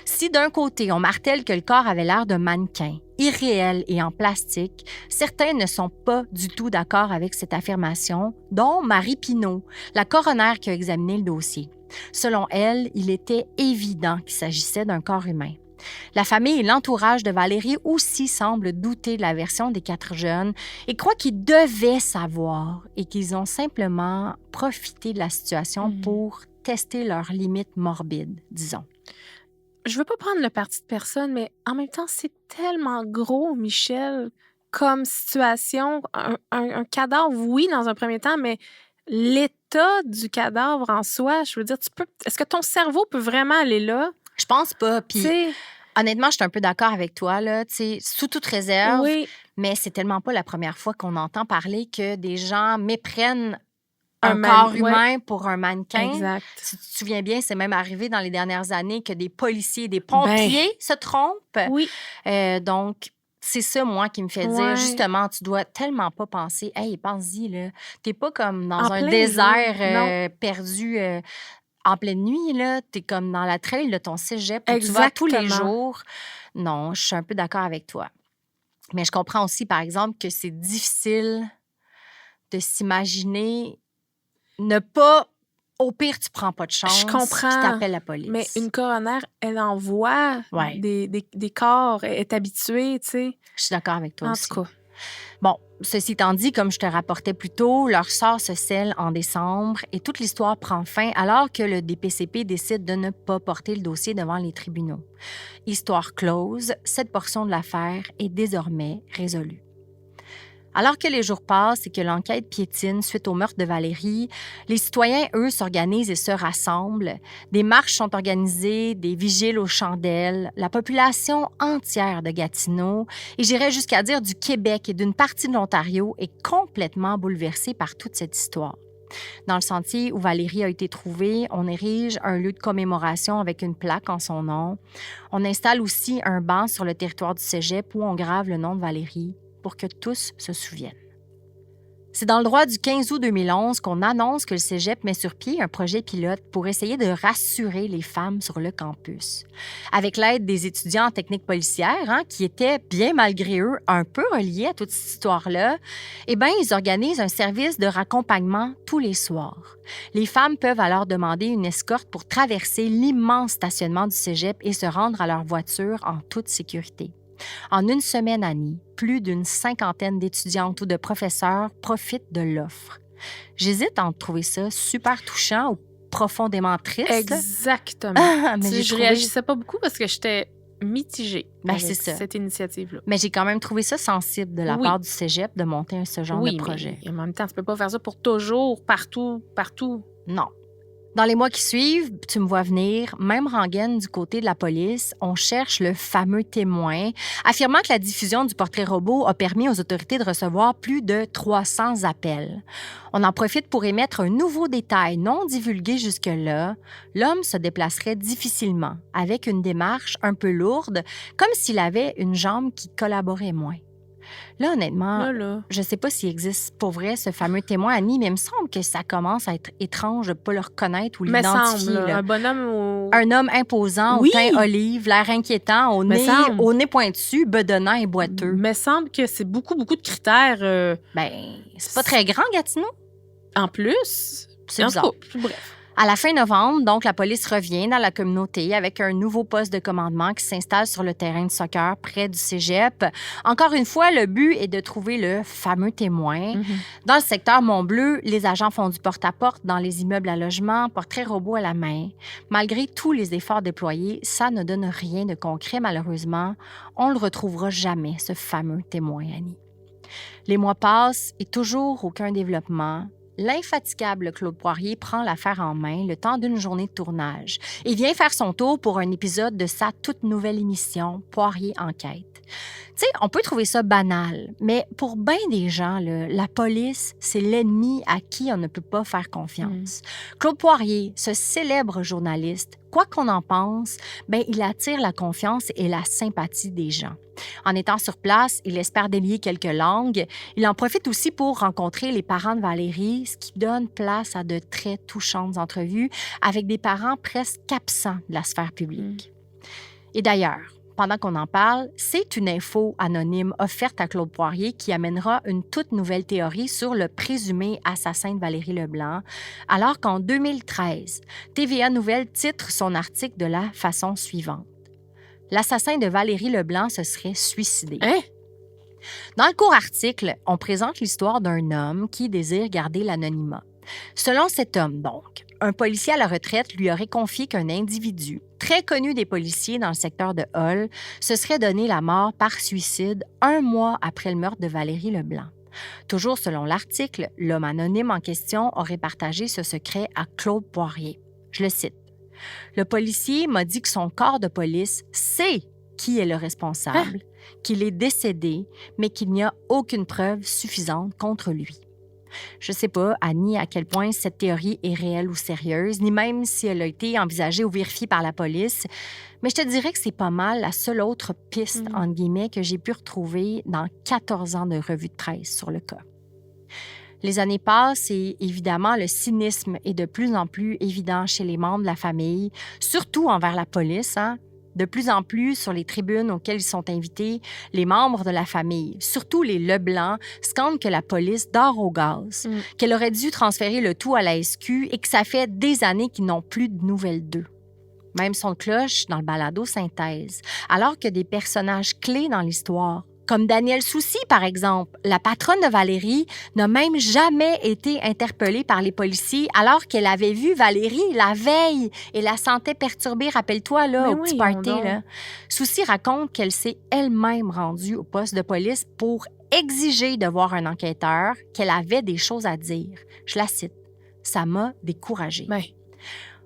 Si d'un côté, on martèle que le corps avait l'air d'un mannequin, irréel et en plastique, certains ne sont pas du tout d'accord avec cette affirmation, dont Marie Pinault, la coroner qui a examiné le dossier. Selon elle, il était évident qu'il s'agissait d'un corps humain. La famille et l'entourage de Valérie aussi semblent douter de la version des 4 jeunes et croient qu'ils devaient savoir et qu'ils ont simplement profité de la situation pour tester leurs limites morbides, disons. Je veux pas prendre le parti de personne, mais en même temps, c'est tellement gros, Michel, comme situation. Un cadavre, oui, dans un premier temps, mais l'état du cadavre en soi, je veux dire, est-ce que ton cerveau peut vraiment aller là? Je pense pas. Puis, honnêtement, je suis un peu d'accord avec toi, là, sous toute réserve. Oui. Mais c'est tellement pas la première fois qu'on entend parler que des gens méprennent un corps humain pour un mannequin. Exact. Si tu te souviens bien, c'est même arrivé dans les dernières années que des policiers et des pompiers se trompent. Oui. Donc, c'est ça, moi, qui me fait dire, justement, tu dois tellement pas penser, hey, pense-y, là. T'es pas comme dans un désert perdu en pleine nuit, là. T'es comme dans la trail de ton cégep où tu vas tous les jours. Non, je suis un peu d'accord avec toi. Mais je comprends aussi, par exemple, que c'est difficile de s'imaginer ne pas... Au pire, tu prends pas de chance. Je comprends. Puis t'appelles la police. Mais une coroner, elle envoie des corps, elle est habituée, tu sais. Je suis d'accord avec toi aussi. En tout cas. Bon, ceci étant dit, comme je te rapportais plus tôt, leur sort se scelle en décembre et toute l'histoire prend fin alors que le DPCP décide de ne pas porter le dossier devant les tribunaux. Histoire close, cette portion de l'affaire est désormais résolue. Alors que les jours passent et que l'enquête piétine suite au meurtre de Valérie, les citoyens, eux, s'organisent et se rassemblent. Des marches sont organisées, des vigiles aux chandelles. La population entière de Gatineau, et j'irais jusqu'à dire du Québec et d'une partie de l'Ontario, est complètement bouleversée par toute cette histoire. Dans le sentier où Valérie a été trouvée, on érige un lieu de commémoration avec une plaque en son nom. On installe aussi un banc sur le territoire du cégep où on grave le nom de Valérie pour que tous se souviennent. C'est dans le droit du 15 août 2011 qu'on annonce que le cégep met sur pied un projet pilote pour essayer de rassurer les femmes sur le campus. Avec l'aide des étudiants en technique policière, qui étaient, bien malgré eux, un peu reliés à toute cette histoire-là, ils organisent un service de raccompagnement tous les soirs. Les femmes peuvent alors demander une escorte pour traverser l'immense stationnement du cégep et se rendre à leur voiture en toute sécurité. En une semaine, Annie, plus d'une 50aine d'étudiantes ou de professeurs profitent de l'offre. J'hésite à trouver ça super touchant ou profondément triste. Exactement. Mais je réagissais pas beaucoup parce que j'étais mitigée avec c'est ça. cette initiative-là. Mais j'ai quand même trouvé ça sensible de la part du cégep de monter ce genre de projet. Mais en même temps, tu peux pas faire ça pour toujours, partout. Non. Dans les mois qui suivent, tu me vois venir, même rengaine du côté de la police, on cherche le fameux témoin, affirmant que la diffusion du portrait robot a permis aux autorités de recevoir plus de 300 appels. On en profite pour émettre un nouveau détail non divulgué jusque-là. L'homme se déplacerait difficilement, avec une démarche un peu lourde, comme s'il avait une jambe qui collaborait moins. Là, honnêtement, je sais pas s'il existe pour vrai ce fameux témoin, Annie, mais il me semble que ça commence à être étrange de ne pas le reconnaître ou l'identifier. Un bonhomme Un homme imposant, au teint olive, l'air inquiétant, au nez pointu, bedonnant et boiteux. Me semble que c'est beaucoup de critères. C'est pas très grand, Gatineau. En plus, c'est bizarre. Bref. À la fin novembre, donc, la police revient dans la communauté avec un nouveau poste de commandement qui s'installe sur le terrain de soccer près du cégep. Encore une fois, le but est de trouver le fameux témoin. Dans le secteur Mont-Bleu, les agents font du porte-à-porte dans les immeubles à logement, portrait robot à la main. Malgré tous les efforts déployés, ça ne donne rien de concret, malheureusement. On ne le retrouvera jamais, ce fameux témoin, Annie. Les mois passent et toujours aucun développement. L'infatigable Claude Poirier prend l'affaire en main le temps d'une journée de tournage et vient faire son tour pour un épisode de sa toute nouvelle émission, Poirier Enquête. Tu sais, on peut trouver ça banal, mais pour bien des gens, la police, c'est l'ennemi à qui on ne peut pas faire confiance. Claude Poirier, ce célèbre journaliste, quoi qu'on en pense, il attire la confiance et la sympathie des gens. En étant sur place, il espère délier quelques langues. Il en profite aussi pour rencontrer les parents de Valérie, ce qui donne place à de très touchantes entrevues avec des parents presque absents de la sphère publique. Et d'ailleurs, pendant qu'on en parle, c'est une info anonyme offerte à Claude Poirier qui amènera une toute nouvelle théorie sur le présumé assassin de Valérie Leblanc, alors qu'en 2013, TVA Nouvelles titre son article de la façon suivante. L'assassin de Valérie Leblanc se serait suicidé. Dans le court article, on présente l'histoire d'un homme qui désire garder l'anonymat. Selon cet homme, donc, un policier à la retraite lui aurait confié qu'un individu, très connu des policiers dans le secteur de Hull, se serait donné la mort par suicide 1 mois après le meurtre de Valérie Leblanc. Toujours selon l'article, l'homme anonyme en question aurait partagé ce secret à Claude Poirier. Je le cite. « Le policier m'a dit que son corps de police sait qui est le responsable, qu'il est décédé, mais qu'il n'y a aucune preuve suffisante contre lui. » Je ne sais pas, Annie, à quel point cette théorie est réelle ou sérieuse, ni même si elle a été envisagée ou vérifiée par la police, mais je te dirais que c'est pas mal la seule autre piste, entre guillemets, que j'ai pu retrouver dans 14 ans de revues de presse sur le cas. Les années passent et, évidemment, le cynisme est de plus en plus évident chez les membres de la famille, surtout envers la police. De plus en plus, sur les tribunes auxquelles ils sont invités, les membres de la famille, surtout les Leblanc, scandent que la police dort au gaz, qu'elle aurait dû transférer le tout à la SQ et que ça fait des années qu'ils n'ont plus de nouvelles d'eux. Même son de cloche dans le balado synthèse, alors que des personnages clés dans l'histoire, comme Danielle Soucy, par exemple. La patronne de Valérie n'a même jamais été interpellée par les policiers alors qu'elle avait vu Valérie la veille et la sentait perturbée, rappelle-toi, là, au petit party. Là. Soucy raconte qu'elle s'est elle-même rendue au poste de police pour exigé de voir un enquêteur qu'elle avait des choses à dire. Je la cite. « Ça m'a découragée. » Ben,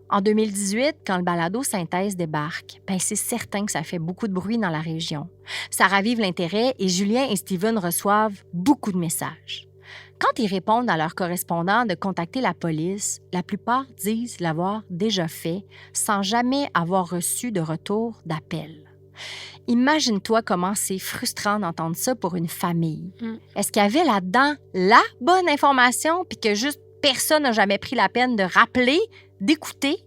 En 2018, quand le balado Synthèse débarque, c'est certain que ça fait beaucoup de bruit dans la région. Ça ravive l'intérêt et Julien et Steven reçoivent beaucoup de messages. Quand ils répondent à leurs correspondants de contacter la police, la plupart disent l'avoir déjà fait sans jamais avoir reçu de retour d'appel. Imagine-toi comment c'est frustrant d'entendre ça pour une famille. Est-ce qu'il y avait là-dedans la bonne information puis que juste personne n'a jamais pris la peine de rappeler, d'écouter?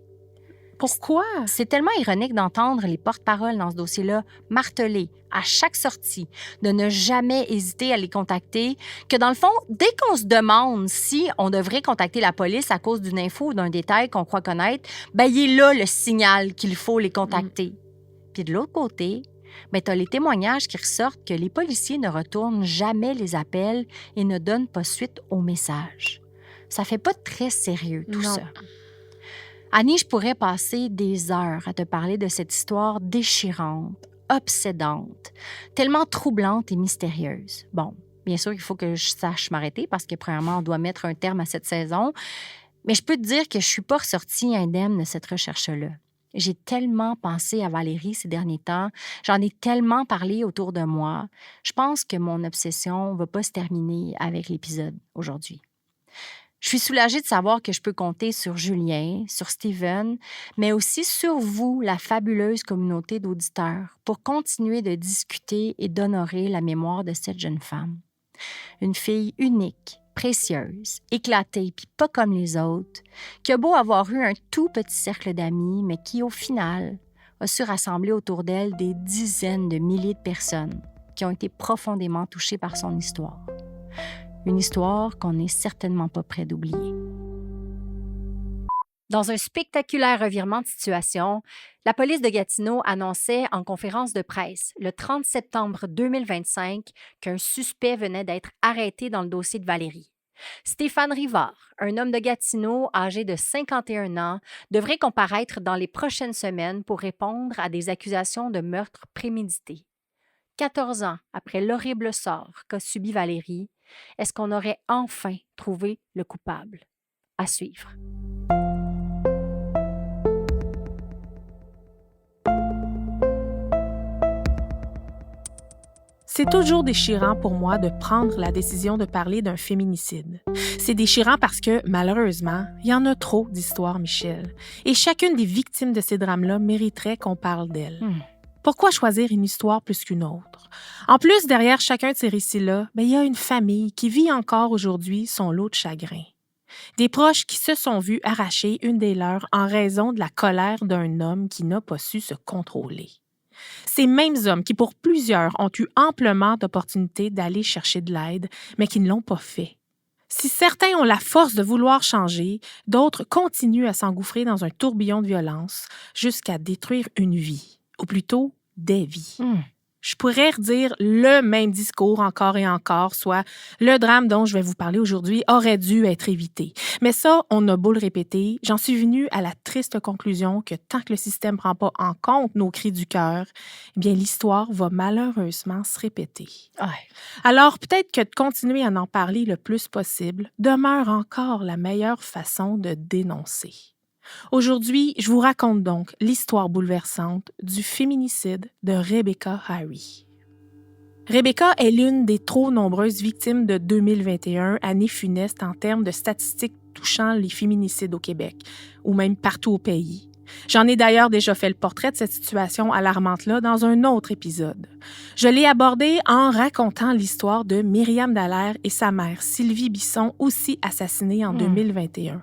pourquoi? C'est tellement ironique d'entendre les porte-paroles dans ce dossier-là marteler à chaque sortie, de ne jamais hésiter à les contacter, que dans le fond, dès qu'on se demande si on devrait contacter la police à cause d'une info ou d'un détail qu'on croit connaître, il est là le signal qu'il faut les contacter. Puis de l'autre côté, tu as les témoignages qui ressortent que les policiers ne retournent jamais les appels et ne donnent pas suite aux messages. Ça fait pas très sérieux, tout Non. ça. Annie, je pourrais passer des heures à te parler de cette histoire déchirante, obsédante, tellement troublante et mystérieuse. Bon, bien sûr, il faut que je sache m'arrêter parce que, premièrement, on doit mettre un terme à cette saison. Mais je peux te dire que je suis pas ressortie indemne de cette recherche-là. J'ai tellement pensé à Valérie ces derniers temps. J'en ai tellement parlé autour de moi. Je pense que mon obsession ne va pas se terminer avec l'épisode aujourd'hui. Je suis soulagée de savoir que je peux compter sur Julien, sur Steven, mais aussi sur vous, la fabuleuse communauté d'auditeurs, pour continuer de discuter et d'honorer la mémoire de cette jeune femme. Une fille unique, précieuse, éclatée, puis pas comme les autres, qui a beau avoir eu un tout petit cercle d'amis, mais qui, au final, a su rassembler autour d'elle des dizaines de milliers de personnes qui ont été profondément touchées par son histoire. Une histoire qu'on n'est certainement pas prêt d'oublier. Dans un spectaculaire revirement de situation, la police de Gatineau annonçait en conférence de presse le 30 septembre 2025 qu'un suspect venait d'être arrêté dans le dossier de Valérie. Stéphane Rivard, un homme de Gatineau âgé de 51 ans, devrait comparaître dans les prochaines semaines pour répondre à des accusations de meurtre prémédité. 14 ans après l'horrible sort qu'a subi Valérie, est-ce qu'on aurait enfin trouvé le coupable? À suivre. C'est toujours déchirant pour moi de prendre la décision de parler d'un féminicide. C'est déchirant parce que, malheureusement, il y en a trop d'histoires, Michel. Et chacune des victimes de ces drames-là mériterait qu'on parle d'elles. Pourquoi choisir une histoire plus qu'une autre? En plus, derrière chacun de ces récits-là, il y a une famille qui vit encore aujourd'hui son lot de chagrin. Des proches qui se sont vus arracher une des leurs en raison de la colère d'un homme qui n'a pas su se contrôler. Ces mêmes hommes qui, pour plusieurs, ont eu amplement d'opportunités d'aller chercher de l'aide, mais qui ne l'ont pas fait. Si certains ont la force de vouloir changer, d'autres continuent à s'engouffrer dans un tourbillon de violence jusqu'à détruire une vie, ou plutôt des vies. Je pourrais redire le même discours encore et encore, soit le drame dont je vais vous parler aujourd'hui aurait dû être évité. Mais ça, on a beau le répéter, j'en suis venue à la triste conclusion que tant que le système ne prend pas en compte nos cris du cœur, l'histoire va malheureusement se répéter. Alors, peut-être que de continuer à en parler le plus possible demeure encore la meilleure façon de dénoncer. Aujourd'hui, je vous raconte donc l'histoire bouleversante du féminicide de Rebecca Harry. Rebecca est l'une des trop nombreuses victimes de 2021, année funeste en termes de statistiques touchant les féminicides au Québec, ou même partout au pays. J'en ai d'ailleurs déjà fait le portrait de cette situation alarmante-là dans un autre épisode. Je l'ai abordé en racontant l'histoire de Myriam Dallaire et sa mère, Sylvie Bisson, aussi assassinée en 2021.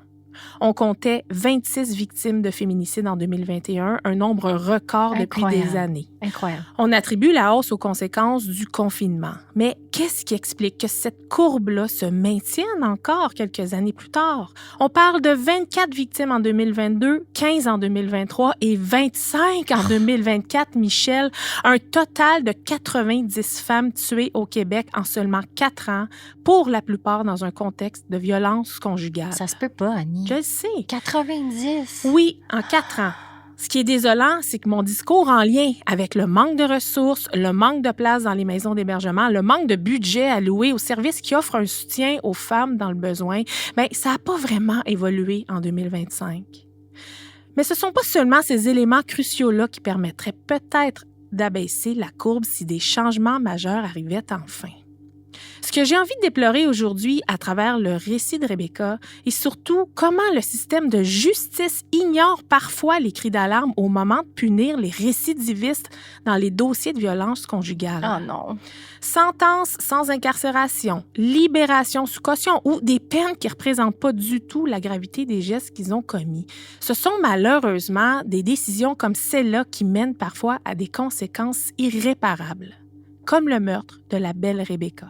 On comptait 26 victimes de féminicide en 2021, un nombre record depuis des années. Incroyable. On attribue la hausse aux conséquences du confinement. Mais qu'est-ce qui explique que cette courbe-là se maintienne encore quelques années plus tard? On parle de 24 victimes en 2022, 15 en 2023 et 25 en 2024, Michel. Un total de 90 femmes tuées au Québec en seulement 4 ans, pour la plupart dans un contexte de violence conjugale. Ça se peut pas, Annie. Je le sais. 90? Oui, en 4 ans. Ce qui est désolant, c'est que mon discours en lien avec le manque de ressources, le manque de place dans les maisons d'hébergement, le manque de budget alloué aux services qui offrent un soutien aux femmes dans le besoin, bien, ça n'a pas vraiment évolué en 2025. Mais ce ne sont pas seulement ces éléments cruciaux-là qui permettraient peut-être d'abaisser la courbe si des changements majeurs arrivaient enfin. Ce que j'ai envie de déplorer aujourd'hui à travers le récit de Rebecca est surtout comment le système de justice ignore parfois les cris d'alarme au moment de punir les récidivistes dans les dossiers de violence conjugale. Oh non. Sentence sans incarcération, libération sous caution ou des peines qui ne représentent pas du tout la gravité des gestes qu'ils ont commis. Ce sont malheureusement des décisions comme celle-là qui mènent parfois à des conséquences irréparables, comme le meurtre de la belle Rebecca.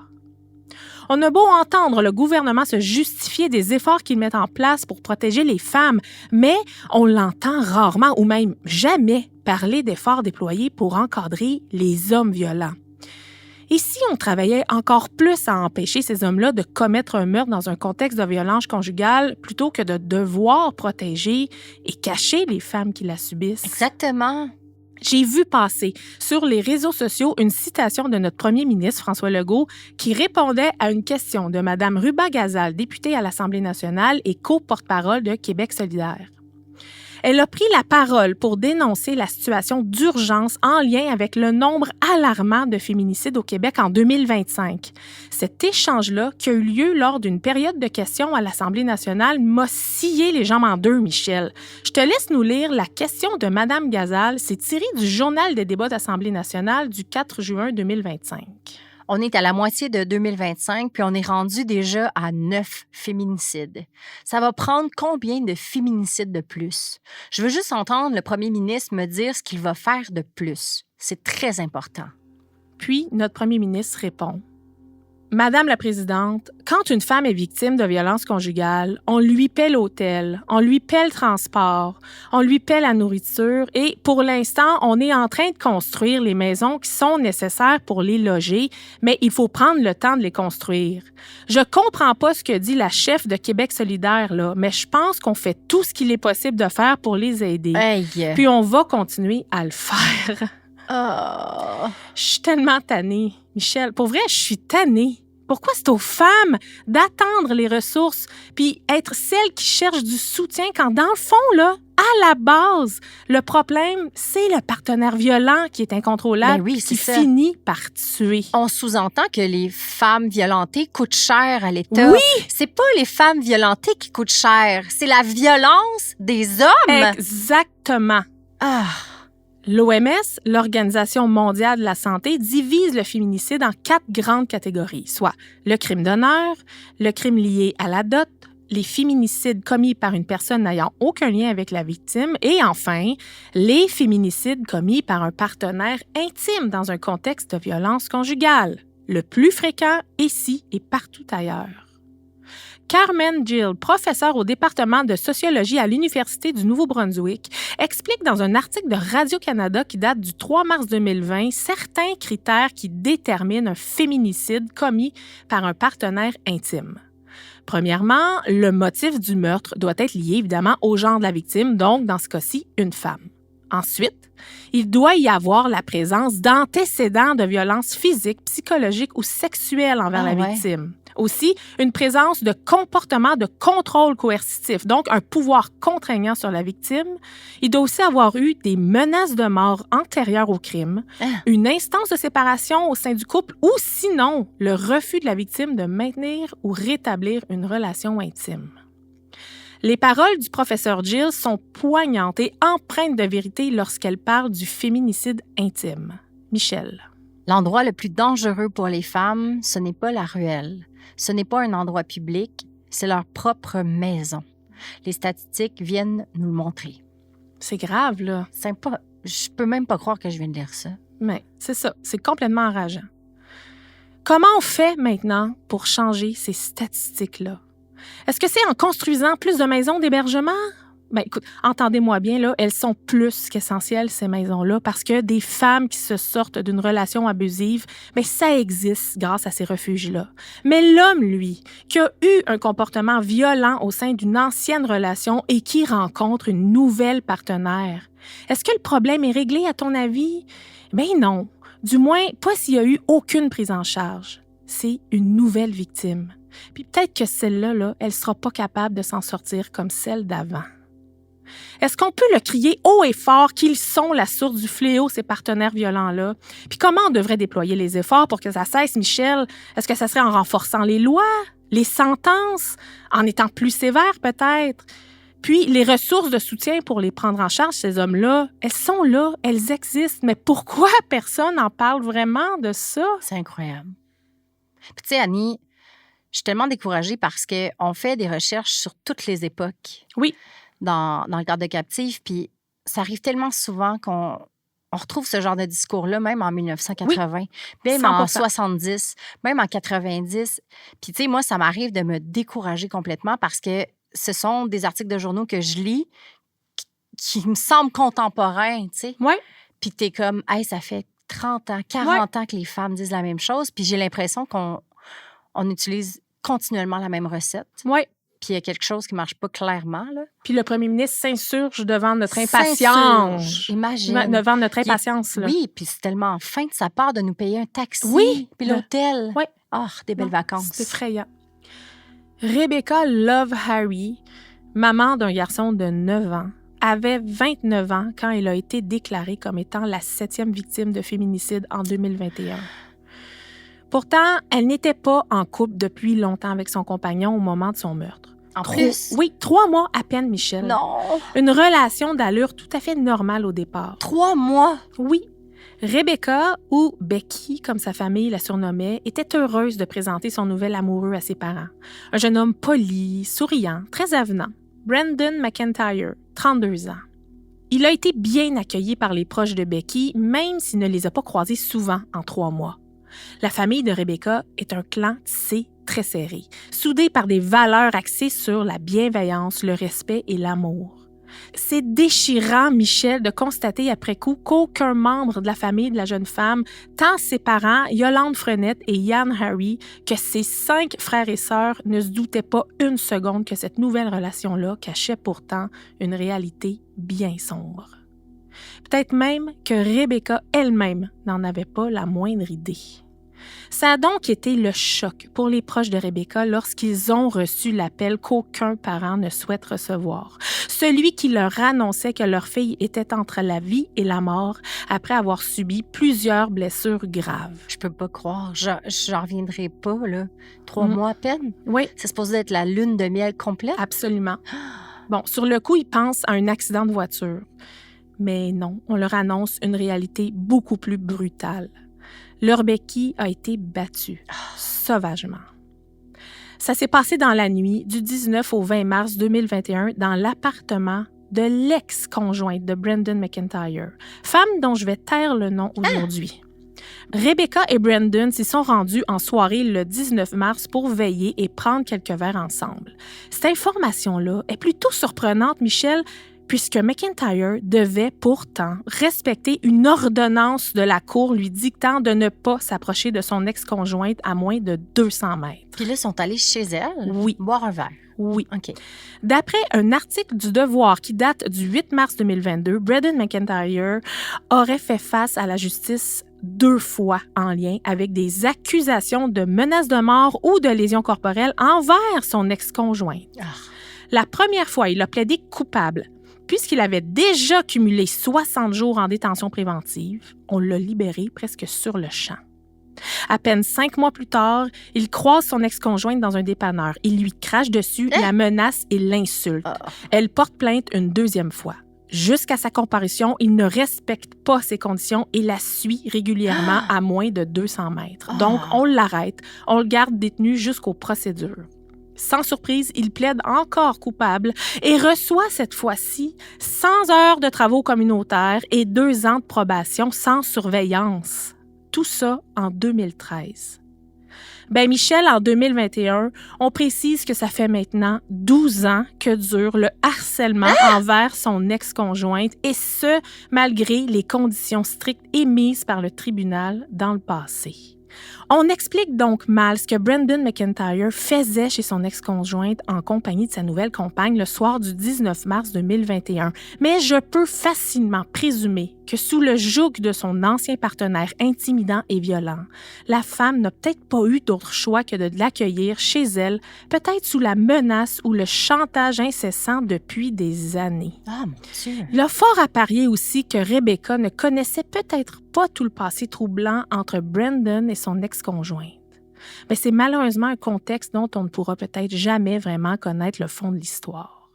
On a beau entendre le gouvernement se justifier des efforts qu'il met en place pour protéger les femmes, mais on l'entend rarement ou même jamais parler d'efforts déployés pour encadrer les hommes violents. Et si on travaillait encore plus à empêcher ces hommes-là de commettre un meurtre dans un contexte de violence conjugale plutôt que de devoir protéger et cacher les femmes qui la subissent? Exactement. J'ai vu passer sur les réseaux sociaux une citation de notre premier ministre, François Legault, qui répondait à une question de Mme Ruba Gazal, députée à l'Assemblée nationale et co-porte-parole de Québec solidaire. Elle a pris la parole pour dénoncer la situation d'urgence en lien avec le nombre alarmant de féminicides au Québec en 2025. Cet échange-là, qui a eu lieu lors d'une période de questions à l'Assemblée nationale, m'a scié les jambes en deux, Michel. Je te laisse nous lire la question de Mme Gazal. C'est tiré du Journal des débats d'Assemblée nationale du 4 juin 2025. On est à la moitié de 2025, puis on est rendu déjà à 9 féminicides. Ça va prendre combien de féminicides de plus? Je veux juste entendre le premier ministre me dire ce qu'il va faire de plus. C'est très important. Puis, notre premier ministre répond: Madame la Présidente, quand une femme est victime de violences conjugales, on lui paie l'hôtel, on lui paie le transport, on lui paie la nourriture et pour l'instant, on est en train de construire les maisons qui sont nécessaires pour les loger, mais il faut prendre le temps de les construire. Je comprends pas ce que dit la chef de Québec solidaire, là, mais je pense qu'on fait tout ce qu'il est possible de faire pour les aider. Hey. Puis on va continuer à le faire. Oh. Je suis tellement tannée, Michel. Pour vrai, je suis tannée. Pourquoi c'est aux femmes d'attendre les ressources puis être celles qui cherchent du soutien quand, dans le fond, là, à la base, le problème, c'est le partenaire violent qui est incontrôlable Ben oui, qui c'est ça. finit par tuer. On sous-entend que les femmes violentées coûtent cher à l'État. Oui! C'est pas les femmes violentées qui coûtent cher, c'est la violence des hommes. Exactement. Ah. L'OMS, l'Organisation mondiale de la santé, divise le féminicide en 4 grandes catégories, soit le crime d'honneur, le crime lié à la dot, les féminicides commis par une personne n'ayant aucun lien avec la victime et enfin, les féminicides commis par un partenaire intime dans un contexte de violence conjugale, le plus fréquent ici et partout ailleurs. Carmen Gill, professeure au département de sociologie à l'Université du Nouveau-Brunswick, explique dans un article de Radio-Canada qui date du 3 mars 2020 certains critères qui déterminent un féminicide commis par un partenaire intime. Premièrement, le motif du meurtre doit être lié évidemment au genre de la victime, donc dans ce cas-ci, une femme. Ensuite, il doit y avoir la présence d'antécédents de violences physiques, psychologiques ou sexuelles envers la victime. Aussi, une présence de comportement de contrôle coercitif, donc un pouvoir contraignant sur la victime. Il doit aussi avoir eu des menaces de mort antérieures au crime, une instance de séparation au sein du couple ou sinon le refus de la victime de maintenir ou rétablir une relation intime. Les paroles du professeur Gill sont poignantes et empreintes de vérité lorsqu'elle parle du féminicide intime. Michel. L'endroit le plus dangereux pour les femmes, ce n'est pas la ruelle. Ce n'est pas un endroit public, c'est leur propre maison. Les statistiques viennent nous le montrer. C'est grave, là. Je peux même pas croire que je viens de lire ça. Mais c'est ça, c'est complètement enrageant. Comment on fait maintenant pour changer ces statistiques-là? Est-ce que c'est en construisant plus de maisons d'hébergement? Ben, écoute, entendez-moi bien, là, elles sont plus qu'essentielles, ces maisons-là, parce que des femmes qui se sortent d'une relation abusive, ben, ça existe grâce à ces refuges-là. Mais l'homme, lui, qui a eu un comportement violent au sein d'une ancienne relation et qui rencontre une nouvelle partenaire, est-ce que le problème est réglé, à ton avis? Ben non. Du moins, pas s'il y a eu aucune prise en charge. C'est une nouvelle victime. Puis peut-être que celle-là, là, elle sera pas capable de s'en sortir comme celle d'avant. Est-ce qu'on peut le crier haut et fort qu'ils sont la source du fléau, ces partenaires violents-là? Puis comment on devrait déployer les efforts pour que ça cesse, Michel? Est-ce que ça serait en renforçant les lois, les sentences, en étant plus sévères peut-être? Puis les ressources de soutien pour les prendre en charge, ces hommes-là, elles sont là, elles existent. Mais pourquoi personne n'en parle vraiment de ça? C'est incroyable. Puis tu sais, Annie, je suis tellement découragée parce qu'on fait des recherches sur toutes les époques. Oui. Dans le cadre de captifs, puis ça arrive tellement souvent qu'on retrouve ce genre de discours-là, même en 1980, oui, même 100%. en 70, même en 90. Puis, tu sais, moi, ça m'arrive de me décourager complètement parce que ce sont des articles de journaux que je lis qui me semblent contemporains, tu sais. Oui. Puis t'es comme, hey, ça fait 30 ans, 40 ans que les femmes disent la même chose, puis j'ai l'impression qu'on utilise continuellement la même recette. Oui. Puis il y a quelque chose qui ne marche pas clairement, là. Puis le premier ministre s'insurge devant notre impatience. Imagine. Devant notre impatience, là. Oui, puis c'est tellement fin de sa part de nous payer un taxi. Oui. Puis l'hôtel. Oui. Oh, des belles vacances. C'est effrayant. Rebecca Love Harry, maman d'un garçon de 9 ans, avait 29 ans quand elle a été déclarée comme étant la 7e victime de féminicide en 2021. Pourtant, elle n'était pas en couple depuis longtemps avec son compagnon au moment de son meurtre. Plus? Oui, 3 mois à peine, Michel. Non! Une relation d'allure tout à fait normale au départ. 3 mois? Oui. Rebecca, ou Becky, comme sa famille la surnommait, était heureuse de présenter son nouvel amoureux à ses parents. Un jeune homme poli, souriant, très avenant. Brandon McIntyre, 32 ans. Il a été bien accueilli par les proches de Becky, même s'il ne les a pas croisés souvent en 3 mois. La famille de Rebecca est un clan tissé très serré, soudé par des valeurs axées sur la bienveillance, le respect et l'amour. C'est déchirant, Michel, de constater après coup qu'aucun membre de la famille de la jeune femme, tant ses parents, Yolande Frenette et Ian Harry, que ses 5 frères et sœurs, ne se doutaient pas une seconde que cette nouvelle relation-là cachait pourtant une réalité bien sombre. Peut-être même que Rebecca elle-même n'en avait pas la moindre idée. Ça a donc été le choc pour les proches de Rebecca lorsqu'ils ont reçu l'appel qu'aucun parent ne souhaite recevoir. Celui qui leur annonçait que leur fille était entre la vie et la mort après avoir subi plusieurs blessures graves. Je peux pas croire. J'en reviendrai pas, là. 3 mois à peine? Oui. C'est supposé être la lune de miel complète? Absolument. Bon, sur le coup, ils pensent à un accident de voiture. Mais non, on leur annonce une réalité beaucoup plus brutale. Leur Becky a été battue, sauvagement. Ça s'est passé dans la nuit du 19 au 20 mars 2021 dans l'appartement de l'ex-conjointe de Brandon McIntyre, femme dont je vais taire le nom aujourd'hui. Rebecca et Brandon s'y sont rendus en soirée le 19 mars pour veiller et prendre quelques verres ensemble. Cette information-là est plutôt surprenante, Michel, puisque McIntyre devait pourtant respecter une ordonnance de la cour lui dictant de ne pas s'approcher de son ex-conjointe à moins de 200 mètres. Puis là, ils sont allés chez elle? Oui. Boire un verre? Oui. OK. D'après un article du Devoir qui date du 8 mars 2022, Brandon McIntyre aurait fait face à la justice 2 fois en lien avec des accusations de menaces de mort ou de lésions corporelles envers son ex-conjointe. La première fois, il a plaidé coupable. Puisqu'il avait déjà cumulé 60 jours en détention préventive, on l'a libéré presque sur le champ. À peine 5 mois plus tard, il croise son ex-conjointe dans un dépanneur. Il lui crache dessus, la menace et l'insulte. Elle porte plainte une 2e fois. Jusqu'à sa comparution, il ne respecte pas ses conditions et la suit régulièrement à moins de 200 mètres. Donc, on l'arrête, on le garde détenu jusqu'aux procédures. Sans surprise, il plaide encore coupable et reçoit cette fois-ci 100 heures de travaux communautaires et 2 ans de probation sans surveillance. Tout ça en 2013. Ben Michel, en 2021, on précise que ça fait maintenant 12 ans que dure le harcèlement envers son ex-conjointe, et ce, malgré les conditions strictes émises par le tribunal dans le passé. On explique donc mal ce que Brendan McIntyre faisait chez son ex-conjointe en compagnie de sa nouvelle compagne le soir du 19 mars 2021. Mais je peux facilement présumer que sous le joug de son ancien partenaire intimidant et violent, la femme n'a peut-être pas eu d'autre choix que de l'accueillir chez elle, peut-être sous la menace ou le chantage incessant depuis des années. Ah, mon Dieu! Il a fort à parier aussi que Rebecca ne connaissait peut-être pas tout le passé troublant entre Brendan et son ex-conjointe. Mais c'est malheureusement un contexte dont on ne pourra peut-être jamais vraiment connaître le fond de l'histoire.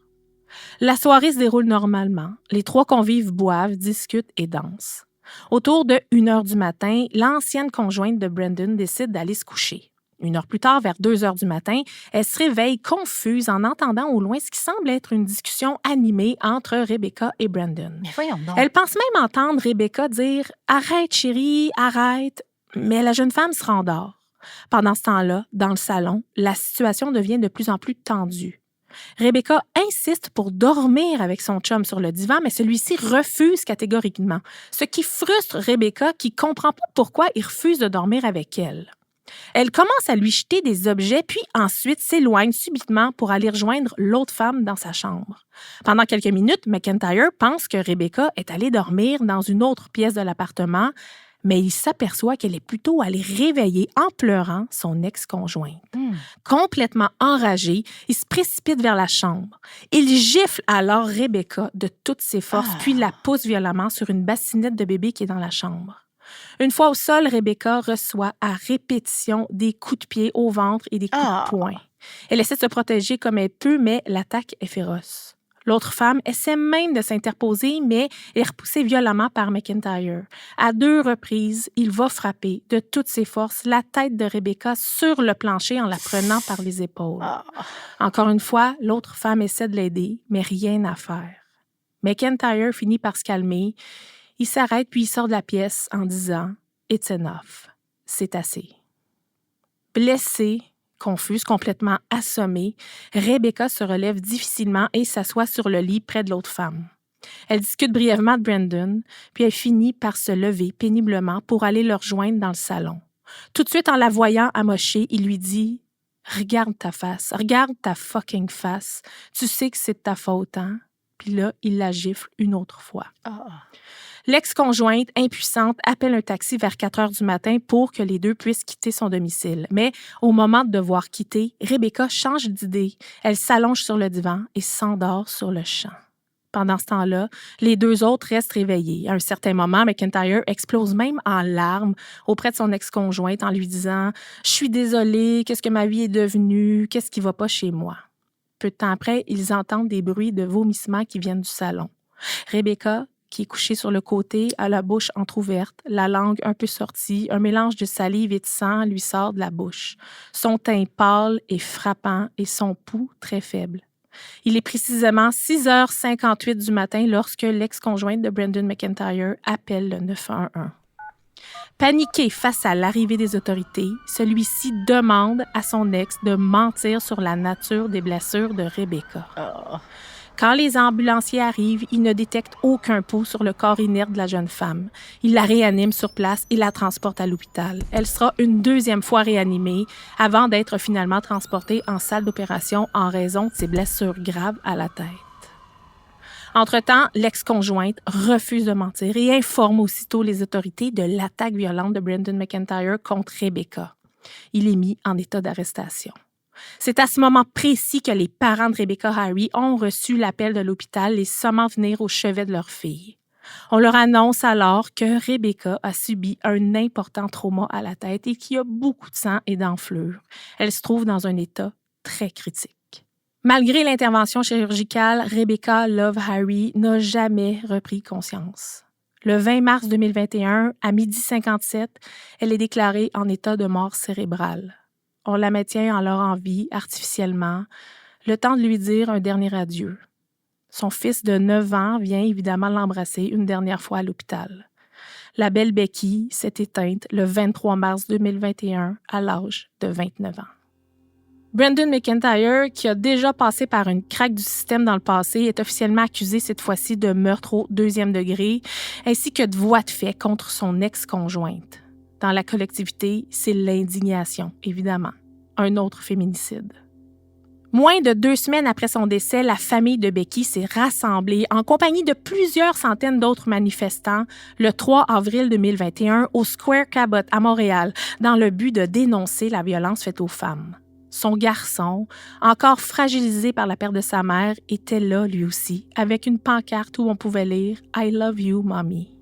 La soirée se déroule normalement. Les trois convives boivent, discutent et dansent. Autour de 1h du matin, l'ancienne conjointe de Brendan décide d'aller se coucher. 1 heure plus tard, vers 2h du matin, elle se réveille confuse en entendant au loin ce qui semble être une discussion animée entre Rebecca et Brendan. Mais voyons donc. Elle pense même entendre Rebecca dire « Arrête, chérie, arrête », mais la jeune femme se rendort. Pendant ce temps-là, dans le salon, la situation devient de plus en plus tendue. Rebecca insiste pour dormir avec son chum sur le divan, mais celui-ci refuse catégoriquement, ce qui frustre Rebecca qui comprend pas pourquoi il refuse de dormir avec elle. Elle commence à lui jeter des objets, puis ensuite s'éloigne subitement pour aller rejoindre l'autre femme dans sa chambre. Pendant quelques minutes, McIntyre pense que Rebecca est allée dormir dans une autre pièce de l'appartement, mais il s'aperçoit qu'elle est plutôt allée réveiller en pleurant son ex-conjointe. Complètement enragé, il se précipite vers la chambre. Il gifle alors Rebecca de toutes ses forces, puis la pousse violemment sur une bassinette de bébé qui est dans la chambre. Une fois au sol, Rebecca reçoit à répétition des coups de pied au ventre et des coups de poing. Elle essaie de se protéger comme elle peut, mais l'attaque est féroce. L'autre femme essaie même de s'interposer, mais est repoussée violemment par McIntyre. À 2 reprises, il va frapper de toutes ses forces la tête de Rebecca sur le plancher en la prenant par les épaules. Encore une fois, l'autre femme essaie de l'aider, mais rien à faire. McIntyre finit par se calmer. Il s'arrête puis il sort de la pièce en disant « It's enough. C'est assez. » Blessée, confuse, complètement assommée, Rebecca se relève difficilement et s'assoit sur le lit près de l'autre femme. Elle discute brièvement de Brendan, puis elle finit par se lever péniblement pour aller le rejoindre dans le salon. Tout de suite, en la voyant amochée, il lui dit « Regarde ta face, regarde ta fucking face. Tu sais que c'est de ta faute, hein? » Puis là, il la gifle une autre fois. L'ex-conjointe, impuissante, appelle un taxi vers 4h du matin pour que les deux puissent quitter son domicile. Mais au moment de devoir quitter, Rebecca change d'idée. Elle s'allonge sur le divan et s'endort sur le champ. Pendant ce temps-là, les deux autres restent réveillés. À un certain moment, McIntyre explose même en larmes auprès de son ex-conjointe en lui disant « Je suis désolée, qu'est-ce que ma vie est devenue? Qu'est-ce qui va pas chez moi? » Peu de temps après, ils entendent des bruits de vomissements qui viennent du salon. Rebecca, qui est couchée sur le côté, a la bouche entrouverte, la langue un peu sortie, un mélange de salive et de sang lui sort de la bouche. Son teint pâle et frappant et son pouls très faible. Il est précisément 6h58 du matin lorsque l'ex-conjointe de Brendan McIntyre appelle le 911. Paniqué face à l'arrivée des autorités, celui-ci demande à son ex de mentir sur la nature des blessures de Rebecca. Quand les ambulanciers arrivent, ils ne détectent aucun pouls sur le corps inerte de la jeune femme. Ils la réaniment sur place et la transportent à l'hôpital. Elle sera une 2e fois réanimée avant d'être finalement transportée en salle d'opération en raison de ses blessures graves à la tête. Entre-temps, l'ex-conjointe refuse de mentir et informe aussitôt les autorités de l'attaque violente de Brendan McIntyre contre Rebecca. Il est mis en état d'arrestation. C'est à ce moment précis que les parents de Rebecca Harry ont reçu l'appel de l'hôpital les sommant venir au chevet de leur fille. On leur annonce alors que Rebecca a subi un important trauma à la tête et qu'il y a beaucoup de sang et d'enflure. Elle se trouve dans un état très critique. Malgré l'intervention chirurgicale, Rebecca Love Harry n'a jamais repris conscience. Le 20 mars 2021, à 12h57, elle est déclarée en état de mort cérébrale. On la maintient alors en vie artificiellement, le temps de lui dire un dernier adieu. Son fils de 9 ans vient évidemment l'embrasser une dernière fois à l'hôpital. La belle Becky s'est éteinte le 23 mars 2021 à l'âge de 29 ans. Brendan McIntyre, qui a déjà passé par une craque du système dans le passé, est officiellement accusé cette fois-ci de meurtre au 2e degré, ainsi que de voies de fait contre son ex-conjointe. Dans la collectivité, c'est l'indignation, évidemment. Un autre féminicide. Moins de 2 semaines après son décès, la famille de Becky s'est rassemblée en compagnie de plusieurs centaines d'autres manifestants le 3 avril 2021 au Square Cabot à Montréal, dans le but de dénoncer la violence faite aux femmes. Son garçon, encore fragilisé par la perte de sa mère, était là lui aussi, avec une pancarte où on pouvait lire « I love you, mommy ».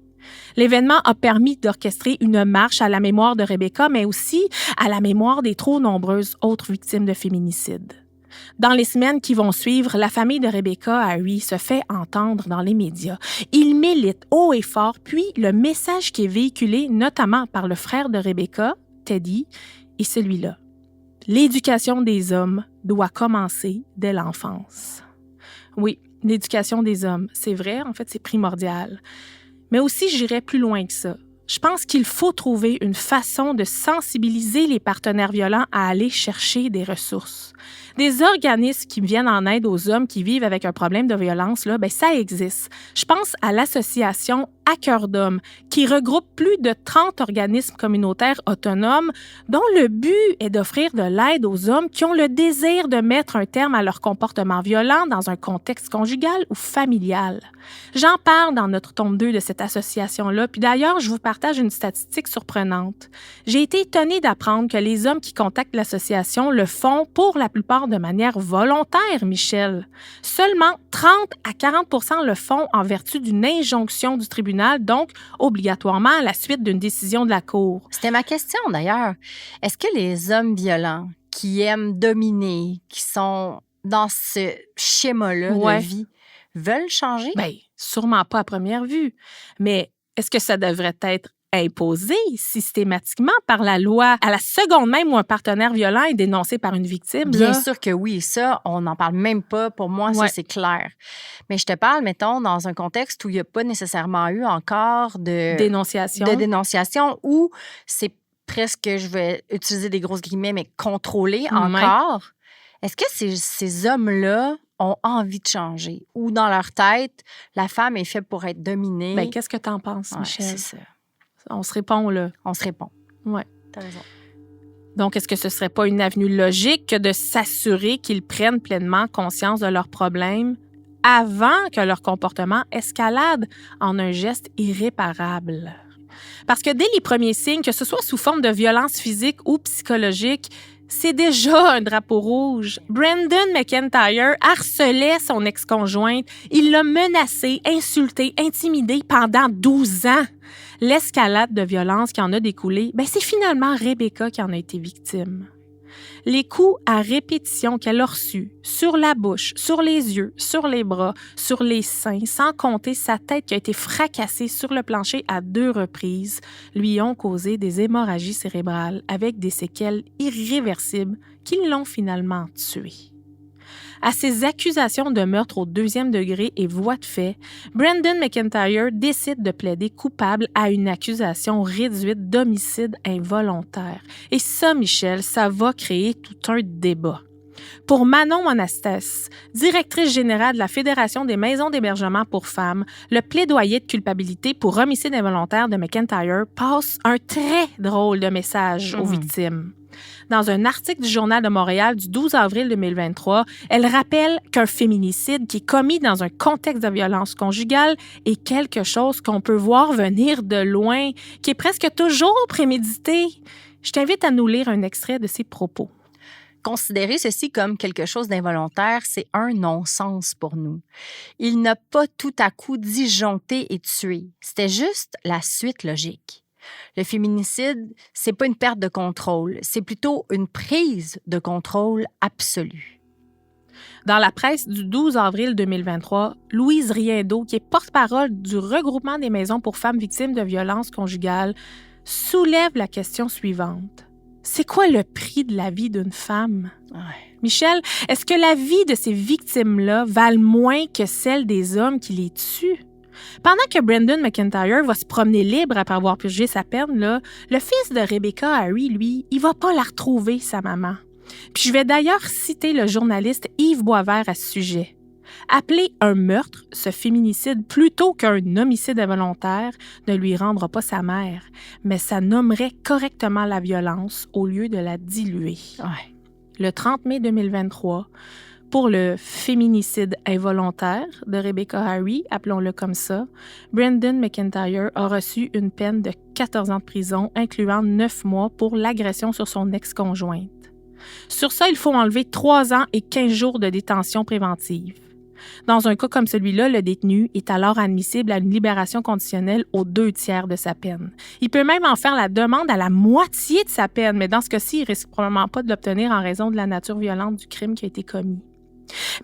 L'événement a permis d'orchestrer une marche à la mémoire de Rebecca, mais aussi à la mémoire des trop nombreuses autres victimes de féminicide. Dans les semaines qui vont suivre, la famille de Rebecca Harry se fait entendre dans les médias. Ils militent haut et fort, puis le message qui est véhiculé notamment par le frère de Rebecca, Teddy, est celui-là. L'éducation des hommes doit commencer dès l'enfance. Oui, l'éducation des hommes, c'est vrai, en fait, c'est primordial. Mais aussi, j'irais plus loin que ça. Je pense qu'il faut trouver une façon de sensibiliser les partenaires violents à aller chercher des ressources. Des organismes qui viennent en aide aux hommes qui vivent avec un problème de violence, là, ça existe. Je pense à l'association À cœur d'homme, qui regroupe plus de 30 organismes communautaires autonomes dont le but est d'offrir de l'aide aux hommes qui ont le désir de mettre un terme à leur comportement violent dans un contexte conjugal ou familial. J'en parle dans notre tome 2 de cette association-là, puis d'ailleurs, je vous partage une statistique surprenante. J'ai été étonnée d'apprendre que les hommes qui contactent l'association le font pour la plupart de manière volontaire, Michel. Seulement 30 à 40% le font en vertu d'une injonction du tribunal, donc obligatoirement à la suite d'une décision de la Cour. C'était ma question d'ailleurs. Est-ce que les hommes violents qui aiment dominer, qui sont dans ce schéma-là de vie, veulent changer? Bien, sûrement pas à première vue. Mais est-ce que ça devrait être imposé systématiquement par la loi à la seconde même où un partenaire violent est dénoncé par une victime? Bien sûr que oui. Ça, on n'en parle même pas. Pour moi, ça, c'est clair. Mais je te parle, mettons, dans un contexte où il n'y a pas nécessairement eu encore de dénonciation, où c'est presque, je vais utiliser des grosses guillemets, mais contrôlé encore. Est-ce que ces hommes-là ont envie de changer? Ou dans leur tête, la femme est faite pour être dominée? Bien, qu'est-ce que tu en penses, Michel? C'est ça. On se répond, là. On se répond. Oui. T'as raison. Donc, est-ce que ce serait pas une avenue logique que de s'assurer qu'ils prennent pleinement conscience de leurs problèmes avant que leur comportement escalade en un geste irréparable? Parce que dès les premiers signes, que ce soit sous forme de violence physique ou psychologique, c'est déjà un drapeau rouge. Brendan McIntyre harcelait son ex-conjointe. Il l'a menacée, insultée, intimidée pendant 12 ans. L'escalade de violence qui en a découlé, c'est finalement Rebecca qui en a été victime. Les coups à répétition qu'elle a reçus sur la bouche, sur les yeux, sur les bras, sur les seins, sans compter sa tête qui a été fracassée sur le plancher à 2 reprises, lui ont causé des hémorragies cérébrales avec des séquelles irréversibles qui l'ont finalement tué. À ces accusations de meurtre au 2e degré et voies de fait, Brendan McIntyre décide de plaider coupable à une accusation réduite d'homicide involontaire. Et ça, Michel, ça va créer tout un débat. Pour Manon Monastès, directrice générale de la Fédération des maisons d'hébergement pour femmes, le plaidoyer de culpabilité pour homicide involontaire de McIntyre passe un très drôle de message aux victimes. Dans un article du Journal de Montréal du 12 avril 2023, elle rappelle qu'un féminicide qui est commis dans un contexte de violence conjugale est quelque chose qu'on peut voir venir de loin, qui est presque toujours prémédité. Je t'invite à nous lire un extrait de ses propos. Considérer ceci comme quelque chose d'involontaire, c'est un non-sens pour nous. Il n'a pas tout à coup disjoncté et tué. C'était juste la suite logique. Le féminicide, c'est pas une perte de contrôle, c'est plutôt une prise de contrôle absolue. Dans la presse du 12 avril 2023, Louise Riendeau, qui est porte-parole du regroupement des maisons pour femmes victimes de violences conjugales, soulève la question suivante. C'est quoi le prix de la vie d'une femme? Ouais. Michel, est-ce que la vie de ces victimes-là valent moins que celle des hommes qui les tuent? Pendant que Brendan McIntyre va se promener libre après avoir purgé sa peine, là, le fils de Rebecca, Harry, lui, il va pas la retrouver, sa maman. Puis je vais d'ailleurs citer le journaliste Yves Boisvert à ce sujet. Appeler un meurtre, ce féminicide, plutôt qu'un homicide involontaire, ne lui rendra pas sa mère, mais ça nommerait correctement la violence au lieu de la diluer. Ouais. Le 30 mai 2023, pour le féminicide involontaire de Rebecca Harry, appelons-le comme ça, Brendan McIntyre a reçu une peine de 14 ans de prison, incluant 9 mois pour l'agression sur son ex-conjointe. Sur ça, il faut enlever 3 ans et 15 jours de détention préventive. Dans un cas comme celui-là, le détenu est alors admissible à une libération conditionnelle aux 2/3 de sa peine. Il peut même en faire la demande à la moitié de sa peine, mais dans ce cas-ci, il risque probablement pas de l'obtenir en raison de la nature violente du crime qui a été commis.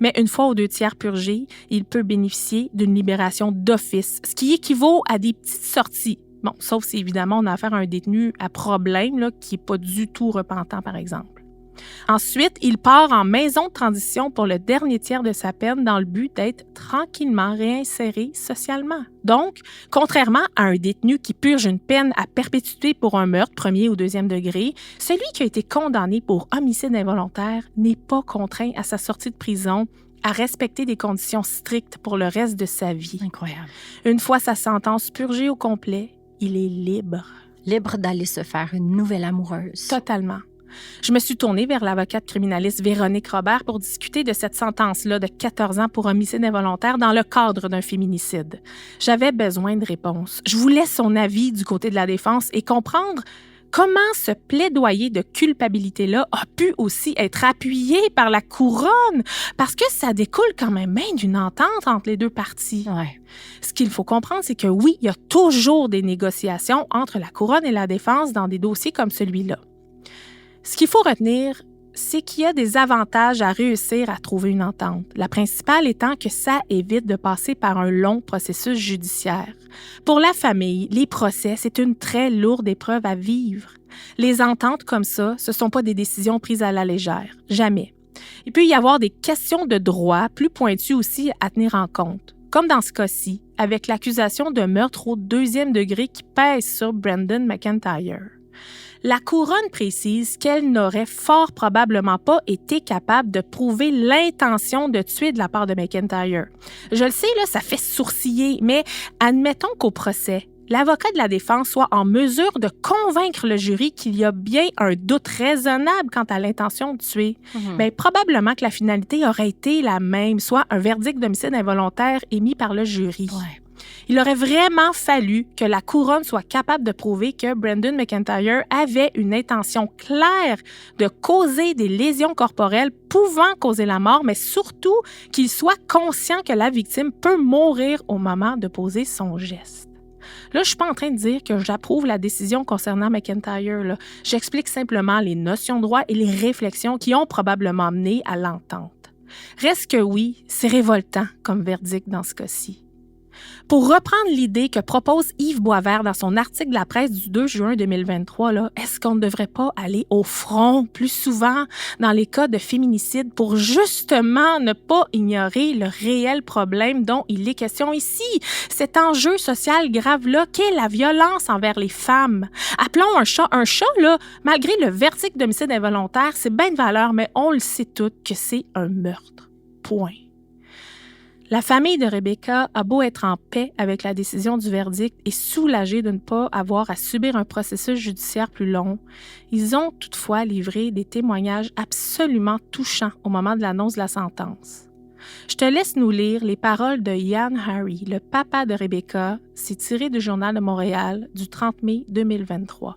Mais une fois aux 2/3 purgés, il peut bénéficier d'une libération d'office, ce qui équivaut à des petites sorties. Bon, sauf si évidemment on a affaire à un détenu à problème là, qui n'est pas du tout repentant, par exemple. Ensuite, il part en maison de transition pour le dernier tiers de sa peine dans le but d'être tranquillement réinséré socialement. Donc, contrairement à un détenu qui purge une peine à perpétuité pour un meurtre, premier ou deuxième degré, celui qui a été condamné pour homicide involontaire n'est pas contraint à sa sortie de prison à respecter des conditions strictes pour le reste de sa vie. Incroyable. Une fois sa sentence purgée au complet, il est libre. Libre d'aller se faire une nouvelle amoureuse. Totalement. Je me suis tournée vers l'avocate criminaliste Véronique Robert pour discuter de cette sentence-là de 14 ans pour homicide involontaire dans le cadre d'un féminicide. J'avais besoin de réponses. Je voulais son avis du côté de la défense et comprendre comment ce plaidoyer de culpabilité-là a pu aussi être appuyé par la couronne, parce que ça découle quand même bien d'une entente entre les deux parties. Ouais. Ce qu'il faut comprendre, c'est que oui, il y a toujours des négociations entre la couronne et la défense dans des dossiers comme celui-là. Ce qu'il faut retenir, c'est qu'il y a des avantages à réussir à trouver une entente. La principale étant que ça évite de passer par un long processus judiciaire. Pour la famille, les procès, c'est une très lourde épreuve à vivre. Les ententes comme ça, ce ne sont pas des décisions prises à la légère. Jamais. Il peut y avoir des questions de droit plus pointues aussi à tenir en compte. Comme dans ce cas-ci, avec l'accusation de meurtre au 2e degré qui pèse sur Brendan McIntyre. La couronne précise qu'elle n'aurait fort probablement pas été capable de prouver l'intention de tuer de la part de McIntyre. Je le sais, là, ça fait sourciller, mais admettons qu'au procès, l'avocat de la défense soit en mesure de convaincre le jury qu'il y a bien un doute raisonnable quant à l'intention de tuer. Bien, probablement que la finalité aurait été la même, soit un verdict d'homicide involontaire émis par le jury. Ouais. Il aurait vraiment fallu que la couronne soit capable de prouver que Brendan McIntyre avait une intention claire de causer des lésions corporelles pouvant causer la mort, mais surtout qu'il soit conscient que la victime peut mourir au moment de poser son geste. Là, je ne suis pas en train de dire que j'approuve la décision concernant McIntyre. Là. J'explique simplement les notions de droit et les réflexions qui ont probablement mené à l'entente. Reste que oui, c'est révoltant comme verdict dans ce cas-ci. Pour reprendre l'idée que propose Yves Boisvert dans son article de la presse du 2 juin 2023, là, est-ce qu'on ne devrait pas aller au front plus souvent dans les cas de féminicide pour justement ne pas ignorer le réel problème dont il est question ici, cet enjeu social grave-là qu'est la violence envers les femmes. Appelons un chat, là, malgré le verdict d'homicide involontaire, c'est bien de valeur, mais on le sait toutes que c'est un meurtre. Point. La famille de Rebecca a beau être en paix avec la décision du verdict et soulagée de ne pas avoir à subir un processus judiciaire plus long, ils ont toutefois livré des témoignages absolument touchants au moment de l'annonce de la sentence. Je te laisse nous lire les paroles de Ian Harry, le papa de Rebecca. C'est tiré du Journal de Montréal du 30 mai 2023.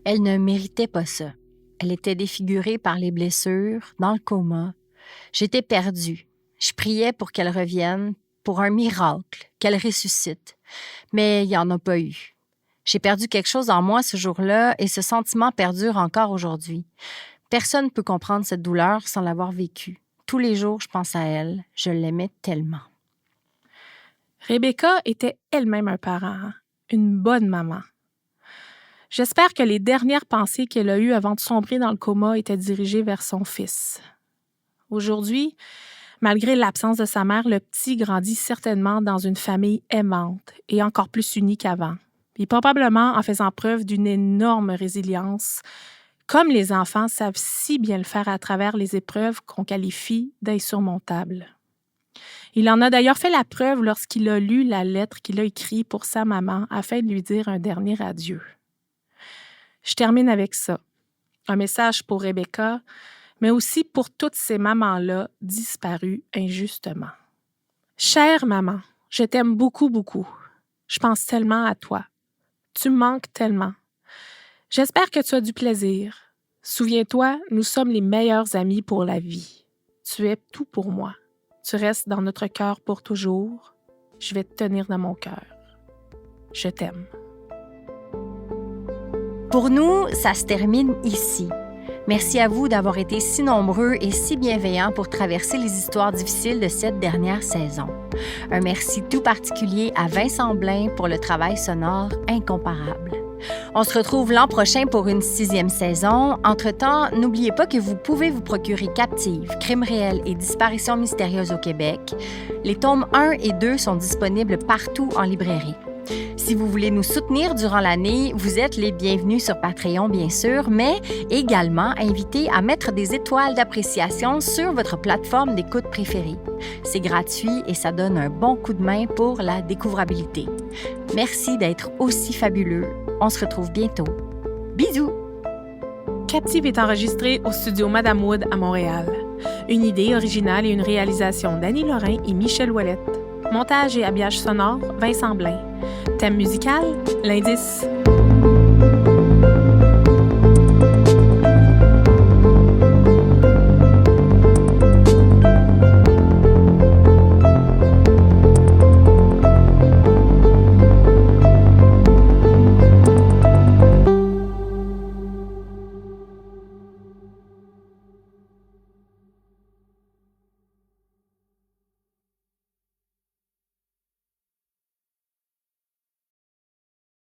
Elle ne méritait pas ça. Elle était défigurée par les blessures, dans le coma. J'étais perdue. Je priais pour qu'elle revienne, pour un miracle, qu'elle ressuscite. Mais il n'y en a pas eu. J'ai perdu quelque chose en moi ce jour-là et ce sentiment perdure encore aujourd'hui. Personne ne peut comprendre cette douleur sans l'avoir vécue. Tous les jours, je pense à elle. Je l'aimais tellement. Rebecca était elle-même un parent, une bonne maman. J'espère que les dernières pensées qu'elle a eues avant de sombrer dans le coma étaient dirigées vers son fils. Aujourd'hui, Malgré l'absence de sa mère, le petit grandit certainement dans une famille aimante et encore plus unie qu'avant. Et probablement en faisant preuve d'une énorme résilience, comme les enfants savent si bien le faire à travers les épreuves qu'on qualifie d'insurmontables. Il en a d'ailleurs fait la preuve lorsqu'il a lu la lettre qu'il a écrite pour sa maman afin de lui dire un dernier adieu. Je termine avec ça. Un message pour Rebecca, mais aussi pour toutes ces mamans-là disparues injustement. Chère maman, je t'aime beaucoup, beaucoup. Je pense tellement à toi. Tu me manques tellement. J'espère que tu as du plaisir. Souviens-toi, nous sommes les meilleurs amis pour la vie. Tu es tout pour moi. Tu restes dans notre cœur pour toujours. Je vais te tenir dans mon cœur. Je t'aime. Pour nous, ça se termine ici. Merci à vous d'avoir été si nombreux et si bienveillants pour traverser les histoires difficiles de cette dernière saison. Un merci tout particulier à Vincent Blain pour le travail sonore incomparable. On se retrouve l'an prochain pour une 6e saison. Entre-temps, n'oubliez pas que vous pouvez vous procurer Captive, Crimes réels et disparitions mystérieuses au Québec. Les tomes 1 et 2 sont disponibles partout en librairie. Si vous voulez nous soutenir durant l'année, vous êtes les bienvenus sur Patreon, bien sûr, mais également invités à mettre des étoiles d'appréciation sur votre plateforme d'écoute préférée. C'est gratuit et ça donne un bon coup de main pour la découvrabilité. Merci d'être aussi fabuleux. On se retrouve bientôt. Bisous! Captive est enregistré au studio Madame Wood à Montréal. Une idée originale et une réalisation d'Annie Lorrain et Michel Ouellette. Montage et habillage sonore, Vincent Blain. Thème musical, l'indice.